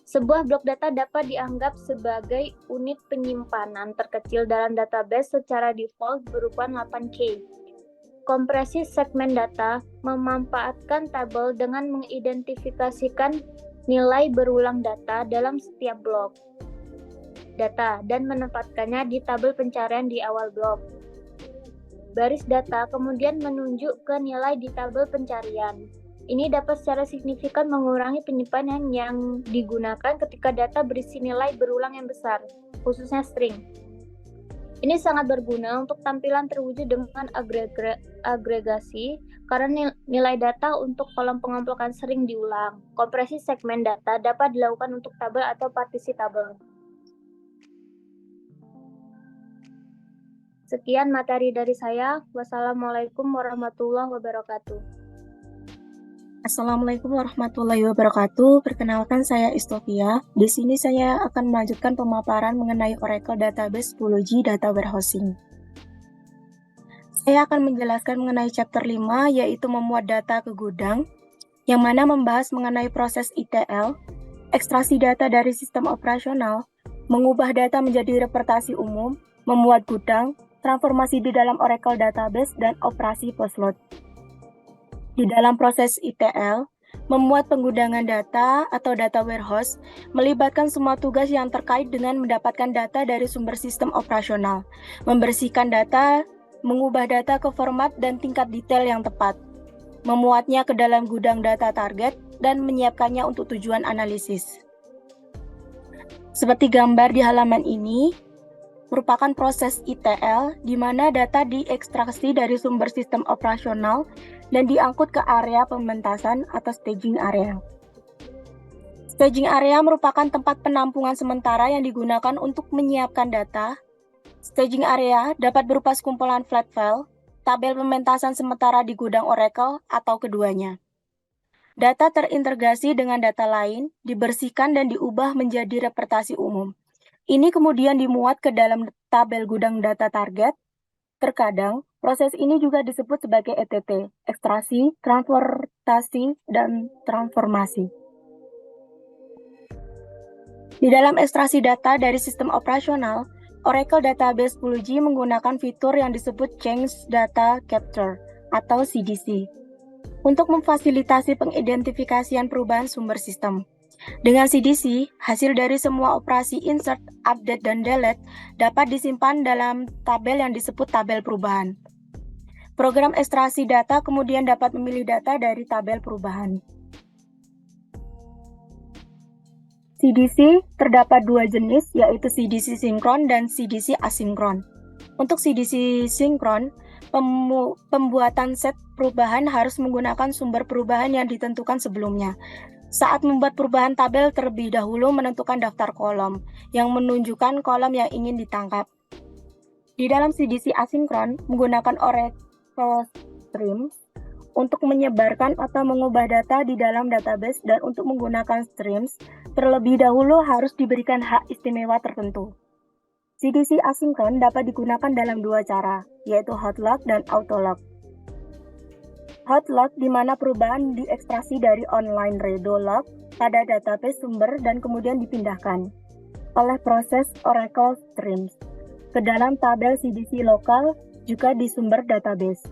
Sebuah blok data dapat dianggap sebagai unit penyimpanan terkecil dalam database secara default berupa 8K. Kompresi segmen data memanfaatkan tabel dengan mengidentifikasikan nilai berulang data dalam setiap blok data dan menempatkannya di tabel pencarian di awal blok. Baris data kemudian menunjuk ke nilai di tabel pencarian. Ini dapat secara signifikan mengurangi penyimpanan yang digunakan ketika data berisi nilai berulang yang besar, khususnya string. Ini sangat berguna untuk tampilan terwujud dengan agregasi karena nilai data untuk kolom pengumpulan sering diulang. Kompresi segmen data dapat dilakukan untuk tabel atau partisi tabel. Sekian materi dari saya. Wassalamualaikum warahmatullahi wabarakatuh.
Assalamualaikum warahmatullahi wabarakatuh. Perkenalkan, saya Istofia. Di sini saya akan melanjutkan pemaparan mengenai Oracle Database 10G Data Warehousing. Saya akan menjelaskan mengenai chapter 5, yaitu memuat data ke gudang, yang mana membahas mengenai proses ETL, ekstraksi data dari sistem operasional, mengubah data menjadi representasi umum, memuat gudang, transformasi di dalam Oracle Database, dan operasi postload. Di dalam proses ETL, memuat penggundangan data atau data warehouse melibatkan semua tugas yang terkait dengan mendapatkan data dari sumber sistem operasional, membersihkan data, mengubah data ke format dan tingkat detail yang tepat, memuatnya ke dalam gudang data target, dan menyiapkannya untuk tujuan analisis. Seperti gambar di halaman ini, merupakan proses ETL di mana data diekstraksi dari sumber sistem operasional dan diangkut ke area pementasan atau staging area. Staging area merupakan tempat penampungan sementara yang digunakan untuk menyiapkan data. Staging area dapat berupa sekumpulan flat file, tabel pementasan sementara di gudang Oracle, atau keduanya. Data terintegrasi dengan data lain, dibersihkan dan diubah menjadi representasi umum. Ini kemudian dimuat ke dalam tabel gudang data target. Terkadang, proses ini juga disebut sebagai ETT, ekstraksi, transportasi, dan transformasi. Di dalam ekstraksi data dari sistem operasional, Oracle Database 10G menggunakan fitur yang disebut Change Data Capture atau CDC untuk memfasilitasi pengidentifikasian perubahan sumber sistem. Dengan CDC, hasil dari semua operasi insert, update, dan delete dapat disimpan dalam tabel yang disebut tabel perubahan. Program ekstraksi data kemudian dapat memilih data dari tabel perubahan. CDC terdapat dua jenis, yaitu CDC sinkron dan CDC asinkron. Untuk CDC sinkron, pembuatan set perubahan harus menggunakan sumber perubahan yang ditentukan sebelumnya. Saat membuat perubahan tabel, terlebih dahulu menentukan daftar kolom yang menunjukkan kolom yang ingin ditangkap. Di dalam CDC asinkron, menggunakan Oracle Streams untuk menyebarkan atau mengubah data di dalam database, dan untuk menggunakan Streams, terlebih dahulu harus diberikan hak istimewa tertentu. CDC asinkron dapat digunakan dalam dua cara, yaitu hot log dan auto log. Hot log di mana perubahan diekstraksi dari online redo log pada database sumber dan kemudian dipindahkan oleh proses Oracle Streams ke dalam tabel CDC lokal juga di sumber database.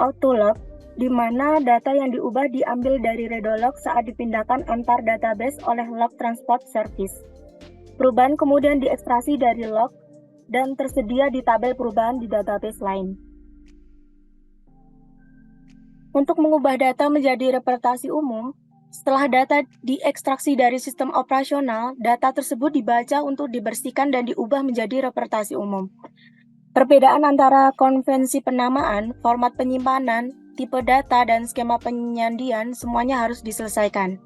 Auto log di mana data yang diubah diambil dari redo log saat dipindahkan antar database oleh log transport service. Perubahan kemudian diekstraksi dari log dan tersedia di tabel perubahan di database lain. Untuk mengubah data menjadi representasi umum, setelah data diekstraksi dari sistem operasional, data tersebut dibaca untuk dibersihkan dan diubah menjadi representasi umum. Perbedaan antara konvensi penamaan, format penyimpanan, tipe data, dan skema penyandian semuanya harus diselesaikan.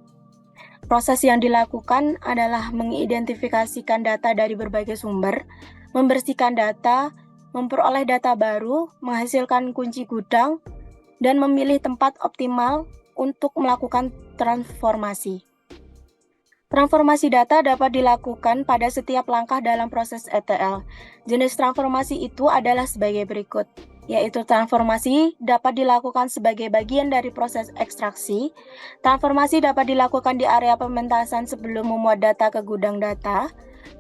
Proses yang dilakukan adalah mengidentifikasikan data dari berbagai sumber, membersihkan data, memperoleh data baru, menghasilkan kunci gudang, dan memilih tempat optimal untuk melakukan transformasi. Transformasi data dapat dilakukan pada setiap langkah dalam proses ETL. Jenis transformasi itu adalah sebagai berikut, yaitu transformasi dapat dilakukan sebagai bagian dari proses ekstraksi. Transformasi dapat dilakukan di area pementasan sebelum memuat data ke gudang data.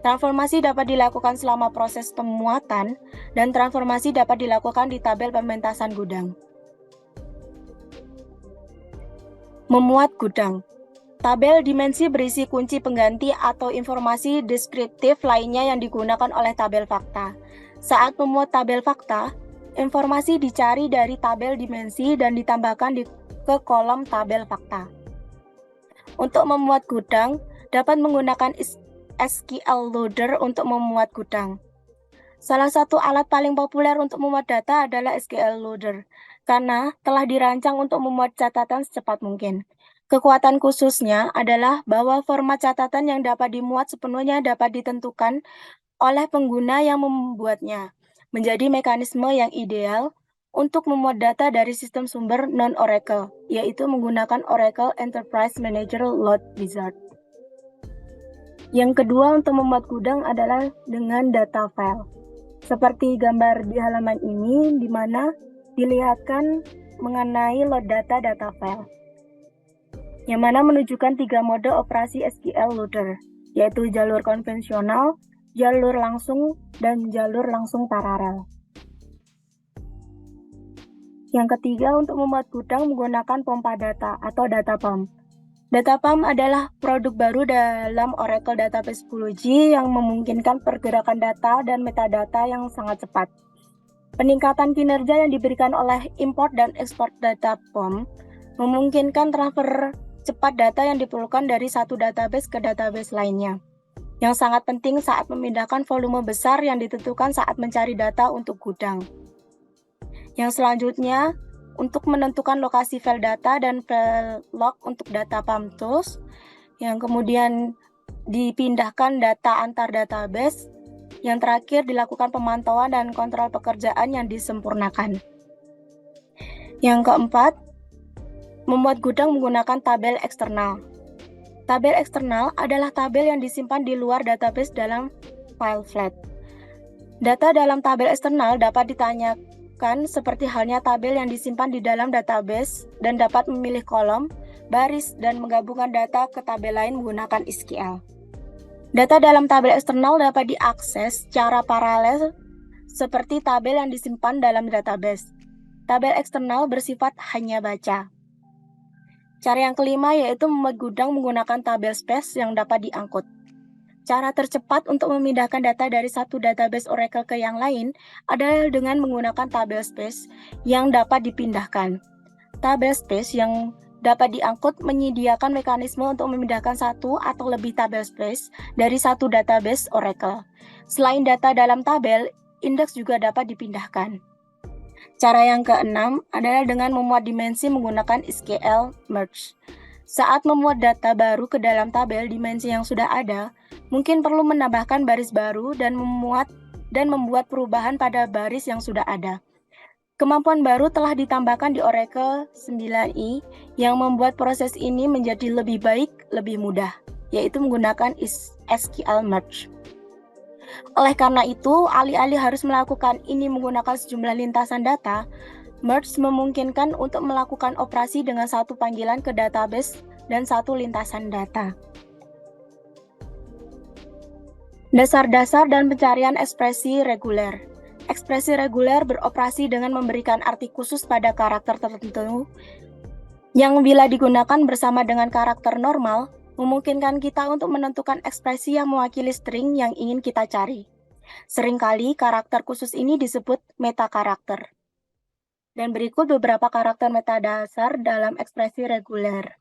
Transformasi dapat dilakukan selama proses pemuatan, dan transformasi dapat dilakukan di tabel pementasan gudang. Memuat gudang. Tabel dimensi berisi kunci pengganti atau informasi deskriptif lainnya yang digunakan oleh tabel fakta. Saat memuat tabel fakta, informasi dicari dari tabel dimensi dan ditambahkan ke kolom tabel fakta. Untuk memuat gudang, dapat menggunakan SQL Loader untuk memuat gudang. Salah satu alat paling populer untuk memuat data adalah SQL Loader. karena telah dirancang untuk memuat catatan secepat mungkin. Kekuatan khususnya adalah bahwa format catatan yang dapat dimuat sepenuhnya dapat ditentukan oleh pengguna yang membuatnya, menjadi mekanisme yang ideal untuk memuat data dari sistem sumber non-Oracle, yaitu menggunakan Oracle Enterprise Manager Load Wizard. Yang kedua untuk memuat gudang adalah dengan data file. Seperti gambar di halaman ini, di mana dilihatkan mengenai load data file, yang mana menunjukkan 3 mode operasi SQL loader, yaitu jalur konvensional, jalur langsung, dan jalur langsung paralel. Yang ketiga, untuk memuat gudang menggunakan pompa data atau data pump. Data pump adalah produk baru dalam Oracle Database 10G yang memungkinkan pergerakan data dan metadata yang sangat cepat. Peningkatan kinerja yang diberikan oleh import dan export data pump memungkinkan transfer cepat data yang diperlukan dari satu database ke database lainnya, yang sangat penting saat memindahkan volume besar yang ditentukan saat mencari data untuk gudang. Yang selanjutnya, untuk menentukan lokasi file data dan file log untuk data pump tools, yang kemudian dipindahkan data antar database, yang terakhir dilakukan pemantauan dan kontrol pekerjaan yang disempurnakan. Yang keempat, membuat gudang menggunakan tabel eksternal. Tabel eksternal adalah tabel yang disimpan di luar database dalam file flat. Data dalam tabel eksternal dapat ditanyakan seperti halnya tabel yang disimpan di dalam database dan dapat memilih kolom, baris, dan menggabungkan data ke tabel lain menggunakan SQL. Data dalam tabel eksternal dapat diakses secara paralel seperti tabel yang disimpan dalam database. Tabel eksternal bersifat hanya baca. Cara yang kelima yaitu membuat gudang menggunakan tabel space yang dapat diangkut. Cara tercepat untuk memindahkan data dari satu database Oracle ke yang lain adalah dengan menggunakan tabel space yang dapat dipindahkan. Tabel space yang dapat diangkut menyediakan mekanisme untuk memindahkan satu atau lebih tabel space dari satu database Oracle. Selain data dalam tabel, indeks juga dapat dipindahkan. Cara yang keenam adalah dengan memuat dimensi menggunakan SQL merge. Saat memuat data baru ke dalam tabel dimensi yang sudah ada, mungkin perlu menambahkan baris baru dan membuat perubahan pada baris yang sudah ada. Kemampuan baru telah ditambahkan di Oracle 9i yang membuat proses ini menjadi lebih baik, lebih mudah, yaitu menggunakan SQL merge. Oleh karena itu, alih-alih harus melakukan ini menggunakan sejumlah lintasan data, merge memungkinkan untuk melakukan operasi dengan satu panggilan ke database dan satu lintasan data. Dasar-dasar dan pencarian ekspresi reguler. Ekspresi reguler beroperasi dengan memberikan arti khusus pada karakter tertentu yang bila digunakan bersama dengan karakter normal, memungkinkan kita untuk menentukan ekspresi yang mewakili string yang ingin kita cari. Seringkali karakter khusus ini disebut metakarakter. Dan berikut beberapa karakter metadasar dalam ekspresi reguler.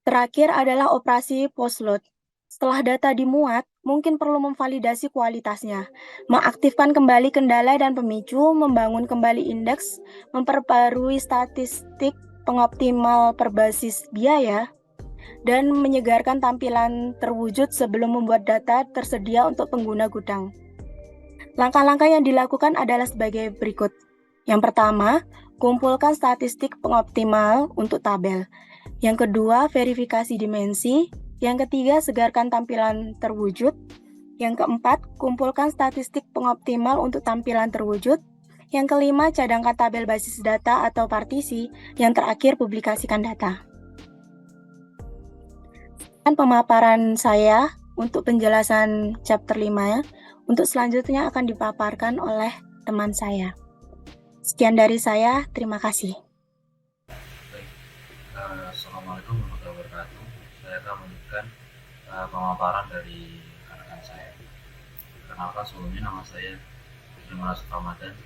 Terakhir adalah operasi postload. Setelah data dimuat, mungkin perlu memvalidasi kualitasnya, mengaktifkan kembali kendala dan pemicu, membangun kembali indeks, memperbarui statistik pengoptimal berbasis biaya, dan menyegarkan tampilan terwujud sebelum membuat data tersedia untuk pengguna gudang. Langkah-langkah yang dilakukan adalah sebagai berikut. Yang pertama, kumpulkan statistik pengoptimal untuk tabel. Yang kedua, verifikasi dimensi. Yang ketiga, segarkan tampilan terwujud. Yang keempat, kumpulkan statistik pengoptimal untuk tampilan terwujud. Yang kelima, cadangkan tabel basis data atau partisi. Yang terakhir, publikasikan data. Dan pemaparan saya untuk penjelasan chapter 5 ya. Untuk selanjutnya akan dipaparkan oleh teman saya. Sekian dari saya, terima kasih.
Assalamualaikum warahmatullahi wabarakatuh. Saya akan melanjutkan pemaparan dari rekan saya. Perkenalkan, sebelumnya nama saya Jemaah Ramadan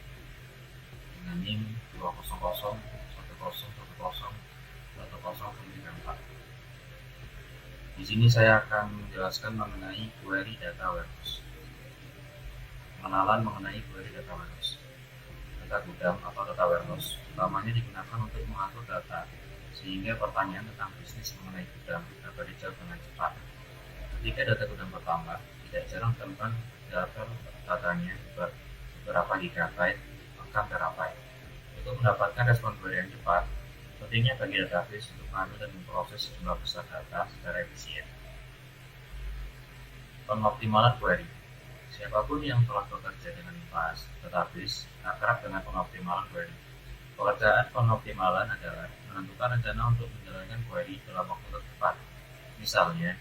dengan NIM 20010101094. Di sini saya akan menjelaskan mengenai query data warehouse. Pengenalan mengenai query data warehouse. Data gudang atau data warehouse utamanya digunakan untuk mengatur data, sehingga pertanyaan tentang bisnis mengenai gudang dapat dijawab dengan cepat. Ketika data gudang bertambah, tidak jarang ditemukan data datanya beberapa gigabyte bahkan terabyte. Untuk mendapatkan respon query yang cepat, pentingnya bagi database untuk mengambil dan memproses sejumlah besar data secara efisien. Pengoptimalan query. Siapapun yang telah bekerja dengan database akrab dengan pengoptimalan query. Pekerjaan pengoptimalan adalah menentukan rencana untuk menjalankan query dalam waktu tercepat. Misalnya,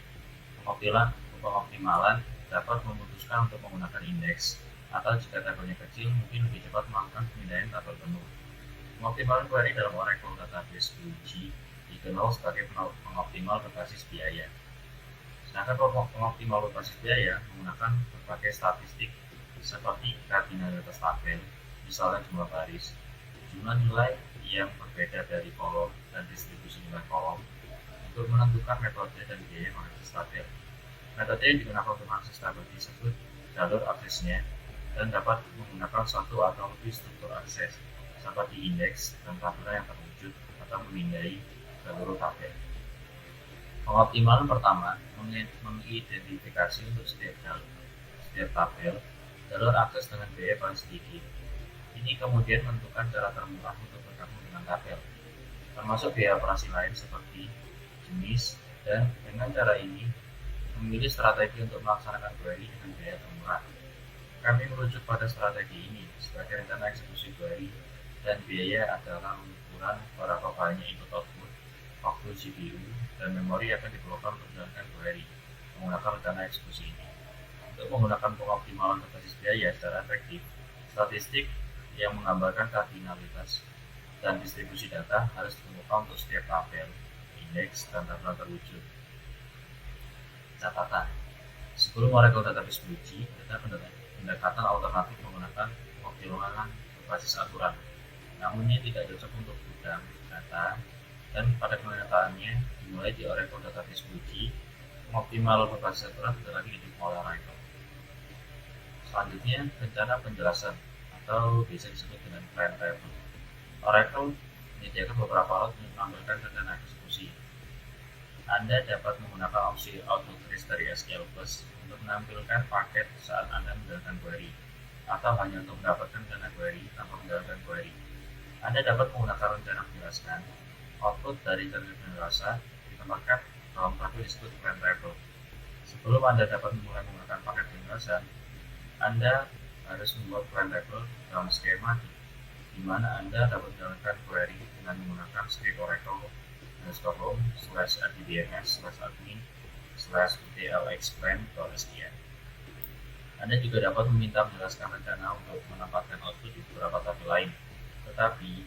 pengoptimalan dapat memutuskan untuk menggunakan indeks, atau jika tabelnya kecil, mungkin lebih cepat melakukan pemindaian tabel penuh. Pengoptimalan query dalam Oracle Database 2G dikenal sebagai pengoptimal berbasis biaya. Sedangkan pengoptimal berbasis biaya menggunakan berbagai statistik seperti kardinalitas tabel, misalnya jumlah baris, jumlah nilai yang berbeda dari kolom, dan distribusi nilai kolom, untuk menentukan metode dan biaya mengakses tabel. Metode yang digunakan untuk mengakses tabel disebut jalur aksesnya dan dapat menggunakan satu atau lebih struktur akses, seperti indeks dan tabelan yang terwujud atau memindai seluruh tabel. Pengoptimalan pertama mengidentifikasi untuk setiap tabel jalur akses dengan biaya paling sedikit. Ini kemudian menentukan cara termurah untuk bergabung dengan tabel, termasuk biaya operasi lain seperti jenis, dan dengan cara ini memilih strategi untuk melaksanakan query dengan biaya termurah. Kami merujuk pada strategi ini sebagai rencana eksekusi query, dan biaya adalah ukuran berapa banyak input-output, waktu CPU, dan memori akan diperlukan untuk menjalankan query menggunakan rencana eksekusi ini. Untuk menggunakan pengoptimalan berbasis biaya secara efektif, statistik yang menggambarkan kardinalitas dan distribusi data harus ditemukan untuk setiap tabel, indeks, dan tabelan terwujud. Catatan: sebelum Oracle Database 2G, ada pendekatan alternatif menggunakan pengoptimalan berbasis aturan. Namun ini tidak cocok untuk gudang data, dan pada kenyataannya dimulai di Oracle Database 2G, pengoptimal berbasis aturan sudah lagi didukung oleh Oracle. Selanjutnya, rencana penjelasan atau biasa disebut dengan plan table. Oracle menyediakan beberapa alat untuk menampilkan rencana eksekusi. Anda dapat menggunakan opsi Auto Trace dari SQL Plus untuk menampilkan paket saat Anda menjalankan query, atau hanya untuk mendapatkan rencana query tanpa menjalankan query. Anda dapat menggunakan rencana menjelaskan. Output dari rencana penjelasan ditambahkan dalam tabel disebut plan table. Sebelum Anda dapat memulai menggunakan paket penjelasan, Anda harus membuat plan table dalam skema di mana Anda dapat menjalankan query dengan menggunakan script Oracle /home/adbms/admin/utlexplain.sql. Anda juga dapat meminta menjelaskan rencana untuk menempatkan output di beberapa tabel lain, tetapi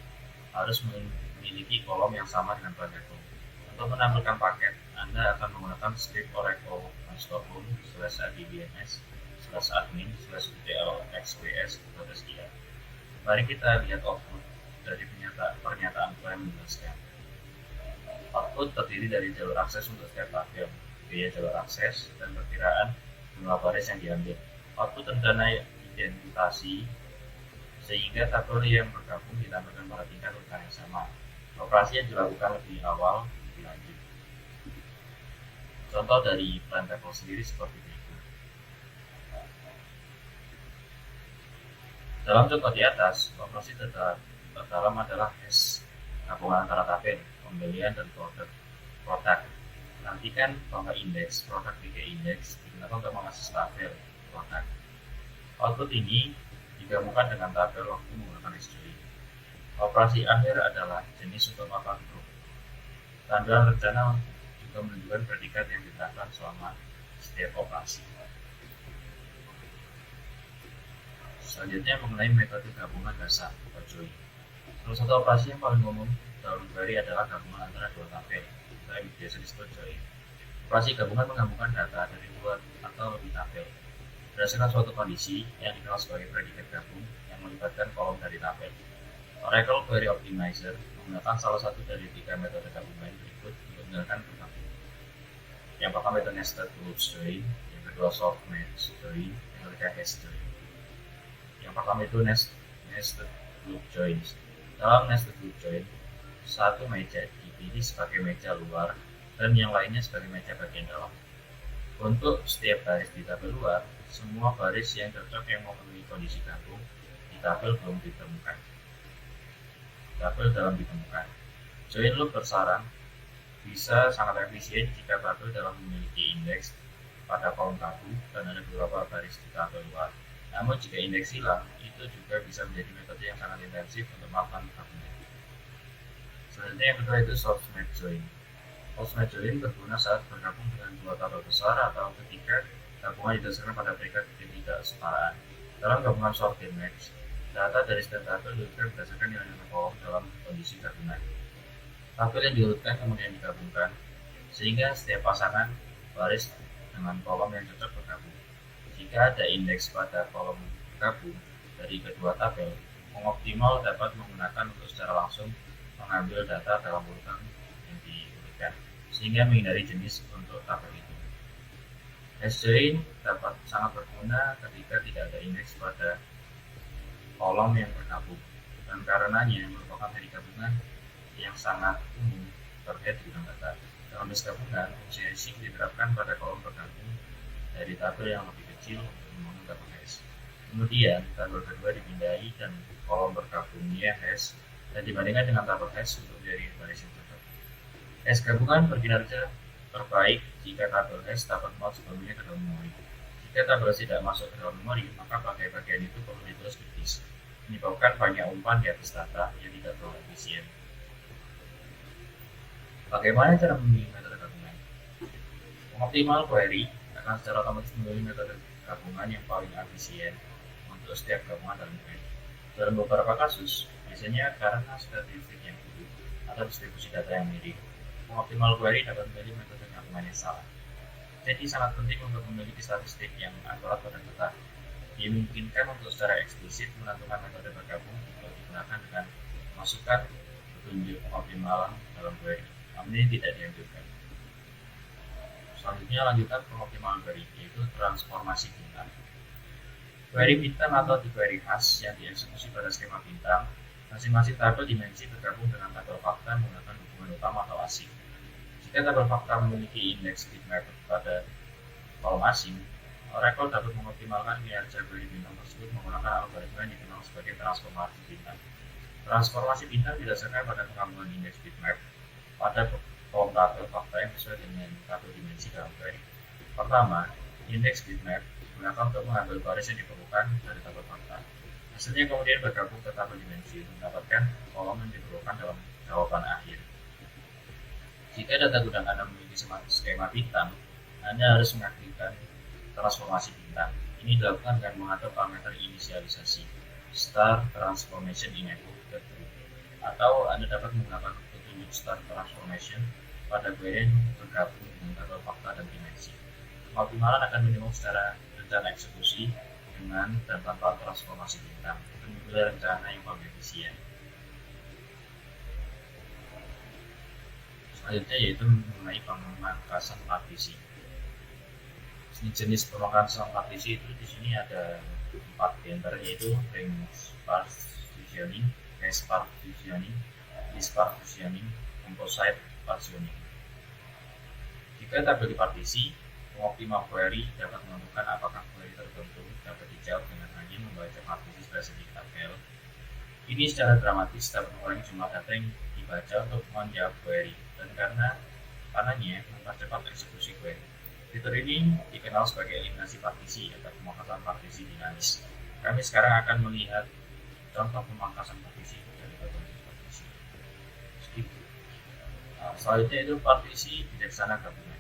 harus memiliki kolom yang sama dengan plan table. Untuk menampilkan paket, Anda akan menggunakan script Oracle /home/admin/utlxps.sql. Mari kita lihat output dari pernyataan plan menjelaskan. Output terdiri dari jalur akses untuk setiap tabel, biaya jalur akses, dan perkiraan jumlah baris yang diambil. Output rencana identasi, sehingga tabel yang bergabung ditampilkan pada tingkat urutan yang sama. Operasi yang dilakukan lebih awal lebih lanjut. Contoh dari plan table sendiri seperti berikut. Dalam contoh di atas, operasi terdalam adalah hash gabungan antara tabel, pembelian, dan produk. Nantikan bahwa indeks produk bagi indeks digunakan untuk mengakses tabel produk. Output ini digabungkan dengan tabel waktu menggunakan history. Operasi akhir adalah jenis untuk melakukan group. Tampilan rencana juga menunjukkan predikat yang diterapkan selama setiap operasi. Selanjutnya mengenai metode gabungan dasar atau join. Salah satu operasi yang paling umum dalam query adalah gabungan antara dua tabel, atau yang biasa disebut join. Operasi gabungan menggabungkan data dari dua atau lebih tabel berdasarkan suatu kondisi yang dikenal sebagai predikat gabung yang melibatkan kolom dari tabel. Oracle Query Optimizer menggunakan salah satu dari tiga metode gabungan berikut untuk menjalankan penggabungan. Yang pertama metode nested group join, yang kedua sort match join, yang ketiga hash join. Yang pertama itu nested loop joins. Dalam nested loop join, satu meja dipilih sebagai meja luar dan yang lainnya sebagai meja bagian dalam. Untuk setiap baris di tabel luar, semua baris yang cocok yang memenuhi kondisi gabung di tabel belum ditemukan. Tabel dalam ditemukan. Join loop bersaran bisa sangat efisien jika tabel dalam memiliki indeks pada kolom gabung dan ada beberapa baris di tabel luar. Namun jika indeks hilang, itu juga bisa menjadi metode yang sangat intensif untuk melakukan gabungan. Selanjutnya yang kedua itu softmax join. Softmax join berguna saat bergabung dengan dua tabel besar atau ketika gabungan didasarkan pada peringkat ketidaksetaraan. Dalam gabungan sorted match, data dari setiap tabel diurutkan berdasarkan nilai kolom dalam kondisi gabungan. Tabel yang diurutkan kemudian digabungkan, sehingga setiap pasangan baris dengan kolom yang cocok bergabung. Jika ada indeks pada kolom gabung dari kedua tabel, pengoptimal dapat menggunakan untuk secara langsung mengambil data dalam urutan yang diurutkan, sehingga menghindari jenis untuk tabel itu. Hash-join dapat sangat berguna ketika tidak ada indeks pada kolom yang bergabung, dan karenanya merupakan teknik gabungan yang sangat umum terkait dengan data. Dalam base gabungan, fungsi hashing diterapkan pada kolom bergabung dari tabel yang lebih kecil untuk membangun tabel hash. Kemudian, tabel kedua dipindahi dan kolom bergabungnya hash dan dibandingkan dengan tabel hash untuk menjadi baris yang cocok. Hash gabungan berkinerja terbaik jika tabel hash dapat masuk sebelumnya ke dalam memori. Jika tabel hash tidak masuk ke dalam memori, maka bagian itu perlu ditulis ke disk, menyebabkan banyak umpan di atas data yang tidak terlalu efisien. Bagaimana cara memilih metode gabungan? Optimal query akan secara otomatis memilih metode gabungan yang paling efisien untuk setiap gabungan dalam query. Dalam beberapa kasus, biasanya karena statistik yang buruk atau distribusi data yang mirip, optimal query dapat memilih metode gabungan yang salah. Jadi sangat penting untuk memiliki statistik yang akurat pada data. Dimungkinkan untuk secara eksplisit menentukan metode bergabung untuk digunakan dengan masukkan petunjuk optimalan dalam query. Namun ini tidak dianjurkan. Selanjutnya lanjutan pengoptimalan query, yaitu transformasi bintang. Query bintang atau di query khas yang dieksekusi pada skema bintang, masing-masing tabel dimensi bergabung dengan tabel fakta menggunakan hubungan utama atau asing. Jika tabel fakta memiliki indeks bitmap pada kolom asing, Oracle dapat mengoptimalkan kinerja query bintang tersebut menggunakan algoritma yang dikenal sebagai transformasi bintang. Transformasi bintang didasarkan pada penggabungan indeks bitmap pada kolom tabel fakta yang sesuai dengan tabel dimensi dalam query. Pertama, indeks bitmap digunakan untuk mengambil baris yang diperlukan dari tabel fakta. Hasilnya kemudian bergabung ke tabel dimensi untuk mendapatkan kolom yang diperlukan dalam jawaban akhir. Jika data gudang Anda memiliki skema bintang, Anda harus mengaktifkan transformasi bintang. Ini dilakukan dengan mengatur parameter inisialisasi Star Transformation Enable atau Anda dapat menggunakan petunjuk Star Transformation pada query yang bergabung dengan tabel fakta dan dimensi. Optimalan akan mendukung secara rencana eksekusi dengan dan tanpa transformasi bintang untuk memilih rencana yang paling efisien. Selanjutnya yaitu mengenai pemangkasan partisi. Jenis pemangkasan partisi itu di sini ada 4 diantaranya, yaitu ring partitioning, hash partitioning, list partitioning, composite partitioning. Jika tabel dipartisi, pengoptimal query dapat menentukan apakah query tertentu dapat dijawab dengan hanya membaca partisi spesifik tabel. Ini secara dramatis dapat mengurangi jumlah data yang dibaca untuk menjawab query dan karenanya mempercepat eksekusi query. Fitur ini dikenal sebagai eliminasi partisi atau pemangkasan partisi dinamis. Kami sekarang akan melihat contoh pemangkasan partisi dari berbagai partisi. Selanjutnya itu partisi bijaksana gabungan.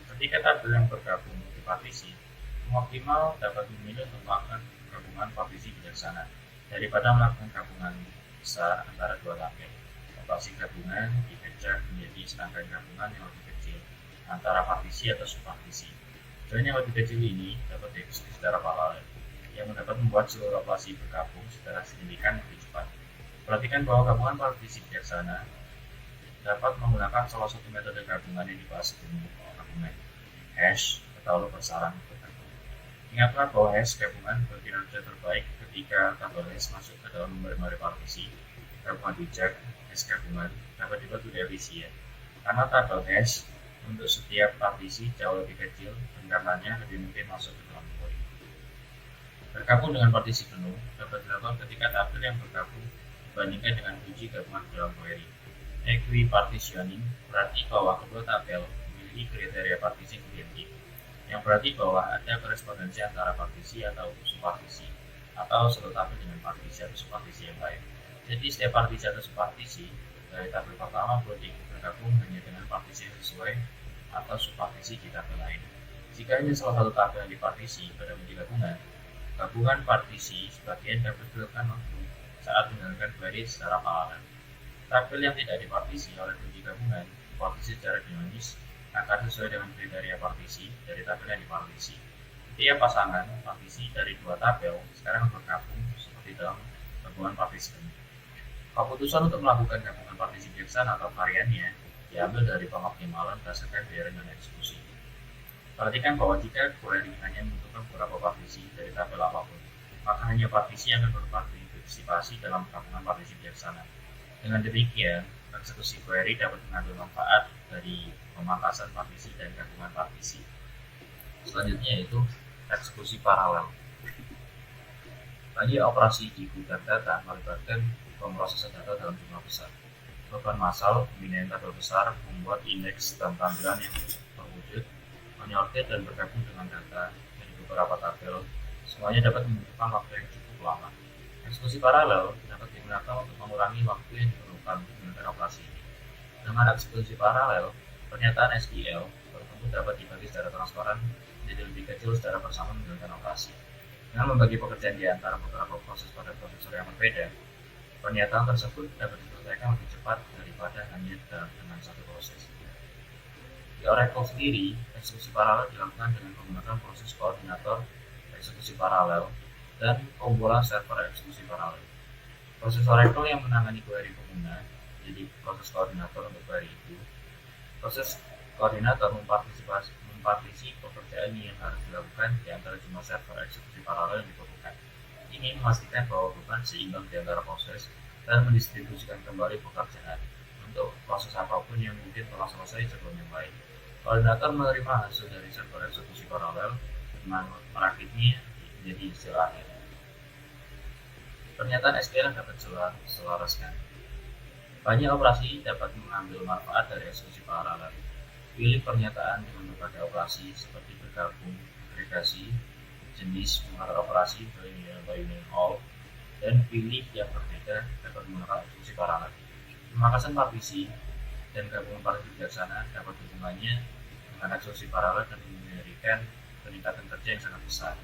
Ketika tabel yang bergabung di partisi, optimal dapat memilih untuk melakukan gabungan partisi bijaksana daripada melakukan gabungan besar antara dua tabel. Operasi gabungan dipecah menjadi serangkaian gabungan yang lebih kecil antara partisi atau subpartisi. Join yang lebih kecil ini dapat dieksekusi secara paralel, yang dapat membuat seluruh operasi bergabung secara signifikan lebih cepat. Perhatikan bahwa gabungan partisi bijaksana dapat menggunakan salah satu metode gabungan yang dibahas sebelumnya, gabungan hash atau bersaran bergabung. Ingatlah bahwa hash gabungan berkinerja terbaik ketika tabel hash masuk ke dalam memori partisi. Gabungan bijak, hash gabungan dapat dibuat lebih efisien, karena tabel hash untuk setiap partisi jauh lebih kecil dan karenanya lebih mungkin masuk ke dalam memori. Bergabung dengan partisi penuh dapat dilakukan ketika tabel yang bergabung dibandingkan dengan uji gabungan dalam query. Equipartitioning berarti bahwa kedua tabel memiliki kriteria partisi yang identik, yang berarti bahwa ada korespondensi antara partisi atau subpartisi, atau satu tabel dengan partisi atau subpartisi yang lain. Jadi setiap partisi atau subpartisi dari tabel pertama boleh bergabung hanya dengan partisi yang sesuai atau subpartisi di tabel lain. Jika ini salah satu tabel yang dipartisi pada uji gabungan partisi sebagian dapat dilakukan saat menjalankan query secara paralel. Tabel yang tidak dipartisi oleh uji gabungan dipartisi secara dinamis akan sesuai dengan kriteria partisi dari tabel yang dipartisi. Setiap pasangan partisi dari dua tabel sekarang bergabung seperti dalam gabungan partisi ini. Keputusan untuk melakukan gabungan partisi bijaksana atau variannya diambil dari pengoptimalan berdasarkan biaya dan eksekusi. Perhatikan bahwa jika query hanya membutuhkan beberapa partisi dari tabel apapun, maka hanya partisi yang akan berpartisipasi dalam gabungan partisi bijaksana. Dengan demikian, eksekusi query dapat mengambil manfaat dari pemangkasan partisi dan gabungan partisi. Selanjutnya yaitu eksekusi paralel. Banyak operasi di gudang data melibatkan pemrosesan data dalam jumlah besar. Beban massal, pembinaan tabel besar, membuat indeks dan tampilan yang terwujud, menyortir dan bergabung dengan data dari beberapa tabel, semuanya dapat membutuhkan waktu yang cukup lama. Eksekusi paralel dapat digunakan untuk mengurangi waktu yang diperlukan menjalankan operasi ini. Dengan eksekusi paralel, pernyataan SQL tentu dapat dibagi secara transparan menjadi lebih kecil secara bersama menjalankan operasi. Dengan membagi pekerjaan di antara beberapa proses pada prosesor yang berbeda, pernyataan tersebut dapat diselesaikan lebih cepat daripada hanya dengan satu proses. Di Oracle sendiri, eksekusi paralel dilakukan dengan menggunakan proses koordinator eksekusi paralel dan kumpulan server eksekusi paralel. Proses Oracle yang menangani query pengguna, jadi proses koordinator untuk query itu. Proses koordinator mempartisi pekerjaan yang harus dilakukan di antara jumlah server eksekusi paralel yang diperlukan. Ini memastikan bahwa beban seimbang di antara proses dan mendistribusikan kembali pekerjaan untuk proses apapun yang mungkin telah selesai sebelum yang lain. Koordinator menerima hasil dari server eksekusi paralel dengan merakitnya menjadi hasil akhir. Pernyataan SQL dapat diselaraskan. Banyak operasi dapat mengambil manfaat dari eksekusi paralel. Pilih pernyataan dengan berbagai operasi seperti bergabung, agregasi, jenis, mengatur operasi, union all, dan pilih yang berbeda dapat menggunakan eksekusi paralel. Pemangkasan partisi dan gabungan partisi bijaksana dapat hubungannya dengan eksekusi paralel dan memberikan peningkatan kerja yang sangat besar.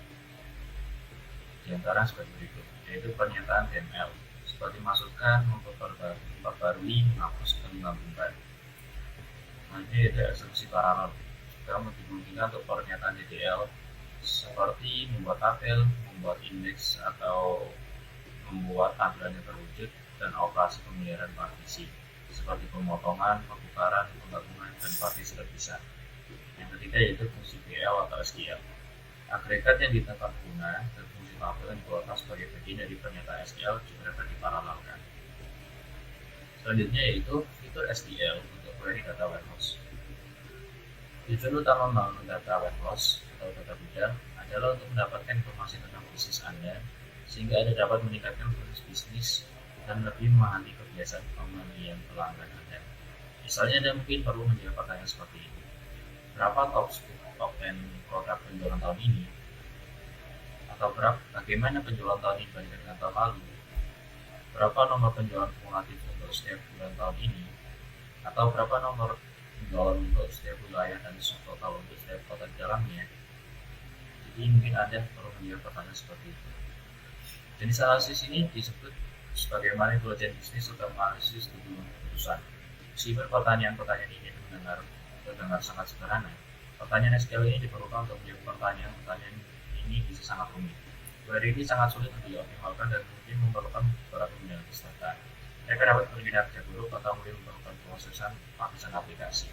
Di antara sebagai berikut, yaitu pernyataan DML, seperti masukkan, memperbarui, menghapus, dan menggabungkan. Nanti ada eksekusi paralel, juga dimungkinkan untuk pernyataan DDL, seperti membuat tabel, membuat indeks, atau membuat tampilan yang terwujud, dan operasi pemeliharaan partisi, seperti pemotongan, pembukaran, penggabungan, dan partisi terpisah. Yang ketiga yaitu fungsi PL atau SQL. Agregat yang di tempat guna dan fungsi tabel yang dikeluarkan sebagai bagian dari pernyataan SQL juga dapat diparalelkan. Selanjutnya yaitu fitur SQL untuk query data warehouse. Tujuan utama membangun data warehouse atau data gudang adalah untuk mendapatkan informasi tentang bisnis Anda, sehingga Anda dapat meningkatkan proses bisnis dan lebih memahami kebiasaan pembelian pelanggan Anda. Misalnya Anda mungkin perlu menjawab pertanyaan seperti ini. Berapa top 10 produk penjualan tahun ini? Atau bagaimana penjualan tahun ini dibandingkan dengan tahun lalu? Berapa nomor penjualan kumulatif untuk setiap bulan tahun ini? Atau berapa nomor penjualan untuk setiap wilayah dan subtotal untuk setiap kota di dalamnya? Jadi mungkin Anda perlu menjawab pertanyaan seperti itu. Jenis analisis ini disebut sebagai manipulasi bisnis atau analisis tujuan keputusan. Meskipun pertanyaan-pertanyaan ini terdengar sangat sederhana, pertanyaan SQL ini diperlukan untuk menjawab pertanyaan ini bisa sangat rumit. Query ini sangat sulit untuk dioptimalkan dan mungkin memerlukan beberapa analisis data. Mereka dapat berkinerja buruk atau mungkin memerlukan proses lapisan aplikasi.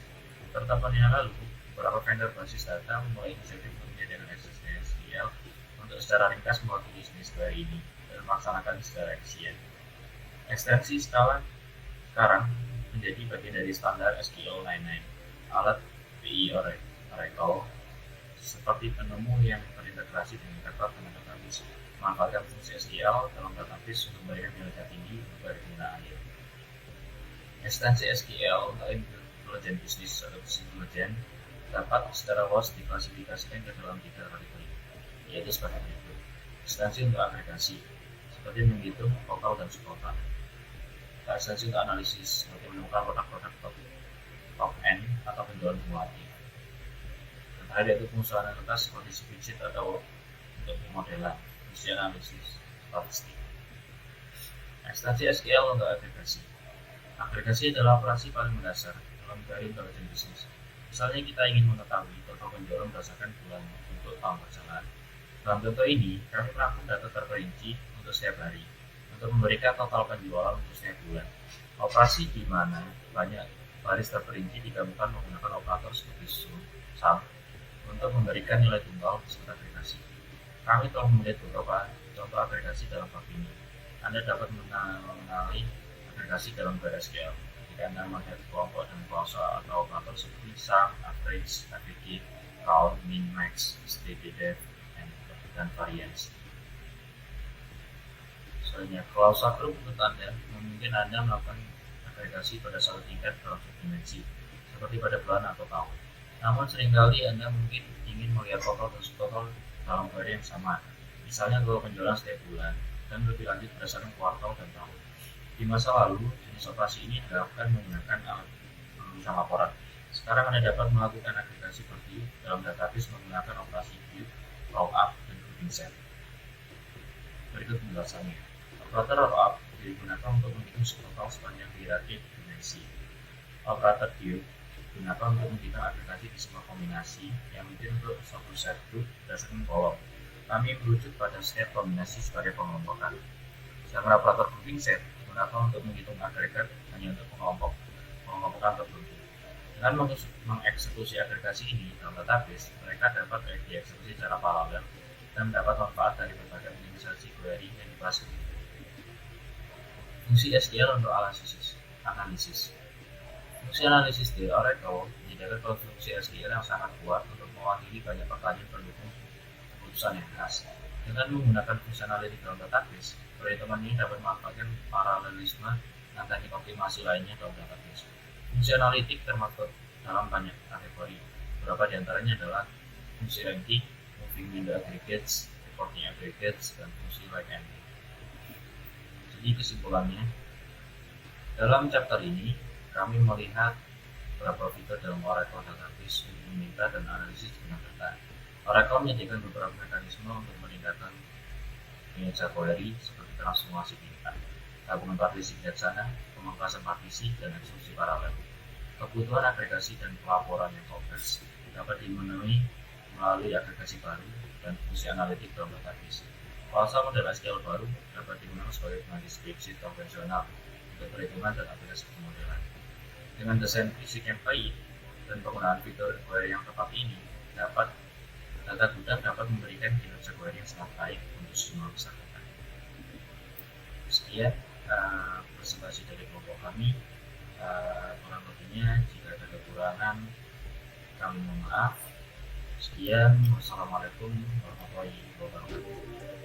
Beberapa tahun yang lalu, beberapa vendor basis data memulai inisiatif untuk menyediakan SQL secara ringkas mewakili jenis query ini dan melaksanakan secara efisien. Ekstensi skala sekarang menjadi bagian dari standar SQL 99, alat BI Oracle, seperti penemu yang terintegrasi dengan ketat dengan database, memanfaatkan fungsi SQL dalam database untuk memberikan nilai tinggi dari pengguna akhir. Ekstensi SQL untuk intelijen bisnis atau bisnis intelijen dapat secara luas diklasifikasikan ke dalam 3 kategori, yaitu sebagai berikut. Ekstensi untuk agregasi, seperti menghitung total dan subtotal. Ekstensi untuk analisis, seperti menemukan produk-produk top end atau penjualan kumulatif. Dan terakhir yaitu fungsi analitas seperti spreadsheet atau untuk pemodelan, fungsi analisis statistik. Ekstensi SQL untuk agregasi. Agregasi adalah operasi paling mendasar dalam query intelijen bisnis. Misalnya kita ingin mengetahui total penjualan berdasarkan bulan untuk tahun berjalan. Dalam contoh ini, kami merangkum data terperinci untuk setiap hari untuk memberikan total penjualan untuk setiap bulan. Operasi di mana banyak baris terperinci digabungkan menggunakan operator seperti sum untuk memberikan nilai tunggal disebut agregasi. Kami telah melihat beberapa contoh agregasi dalam bab ini. Anda dapat mengenali agregasi dalam query SQL jika Anda melihat kelompok dan klausa atau operator seperti sum, average, aggregate, count, min, max, std, dan variance. Selanjutnya, klausa grup menurut Anda memungkinkan Anda melakukan agregasi pada satu tingkat dalam satu dimensi, seperti pada bulan atau tahun. Namun seringkali Anda mungkin ingin melihat total dan subtotal dalam query yang sama, misalnya kalau penjualan setiap bulan, dan lebih lanjut berdasarkan kuartal dan tahun. Di masa lalu, jenis operasi ini dilakukan menggunakan alat penulisan laporan. Sekarang Anda dapat melakukan agregasi seperti dalam database menggunakan operasi view, roll up, dan grouping set. Berikut penjelasannya. Operator roll up digunakan untuk menghitung subtotal sepanjang hierarki dimensi. Operator view digunakan untuk menghitung agregasi di sebuah kombinasi yang mungkin untuk suatu set group berdasarkan kolom. Kami merujuk pada setiap kombinasi sebagai pengelompokan. Sedangkan operator grouping set digunakan untuk menghitung agregat hanya untuk pengelompokan tertentu. Dengan mengeksekusi agregasi ini dalam database, mereka dapat dieksekusi secara paralel dan mendapat manfaat dari berbagai optimisasi query yang dibahas. Fungsi SQL untuk analisis. Fungsi analisis di Oracle menyediakan konstruksi SQL yang sangat kuat untuk mewakili banyak pertanyaan pendukung keputusan yang khas. Dengan menggunakan fungsi analitik dalam database, perhitungan ini dapat memanfaatkan paralelisme dan teknik optimasi lainnya dalam database. Fungsi analitik termasuk dalam banyak kategori. Beberapa di antaranya adalah fungsi ranking, moving window aggregates, reporting aggregates, dan fungsi like and. Jadi kesimpulannya, dalam chapter ini kami melihat beberapa fitur dalam Oracle Database untuk meminta dan analisis dengan data. Oracle menyediakan beberapa mekanisme untuk meningkatkan kinerja query seperti transformasi tingkat, gabungan partisi bijaksana, pemangkasan partisi, dan eksekusi paralel. Kebutuhan agregasi dan pelaporan yang kompleks dapat dimenuhi melalui agregasi baru dan fungsi analitik dalam database. Klausa model SQL baru dapat digunakan sebagai pengganti spreadsheet konvensional untuk perhitungan dan aplikasi pemodelan. Dengan desain fisik yang baik dan penggunaan fitur query yang tepat ini, data gudang dapat memberikan kinerja query yang sangat baik untuk semua besar data. Sekian presentasi dari kelompok kami. Kurang lebihnya jika ada kekurangan kami mohon maaf. Sekian, wassalamualaikum warahmatullahi wabarakatuh.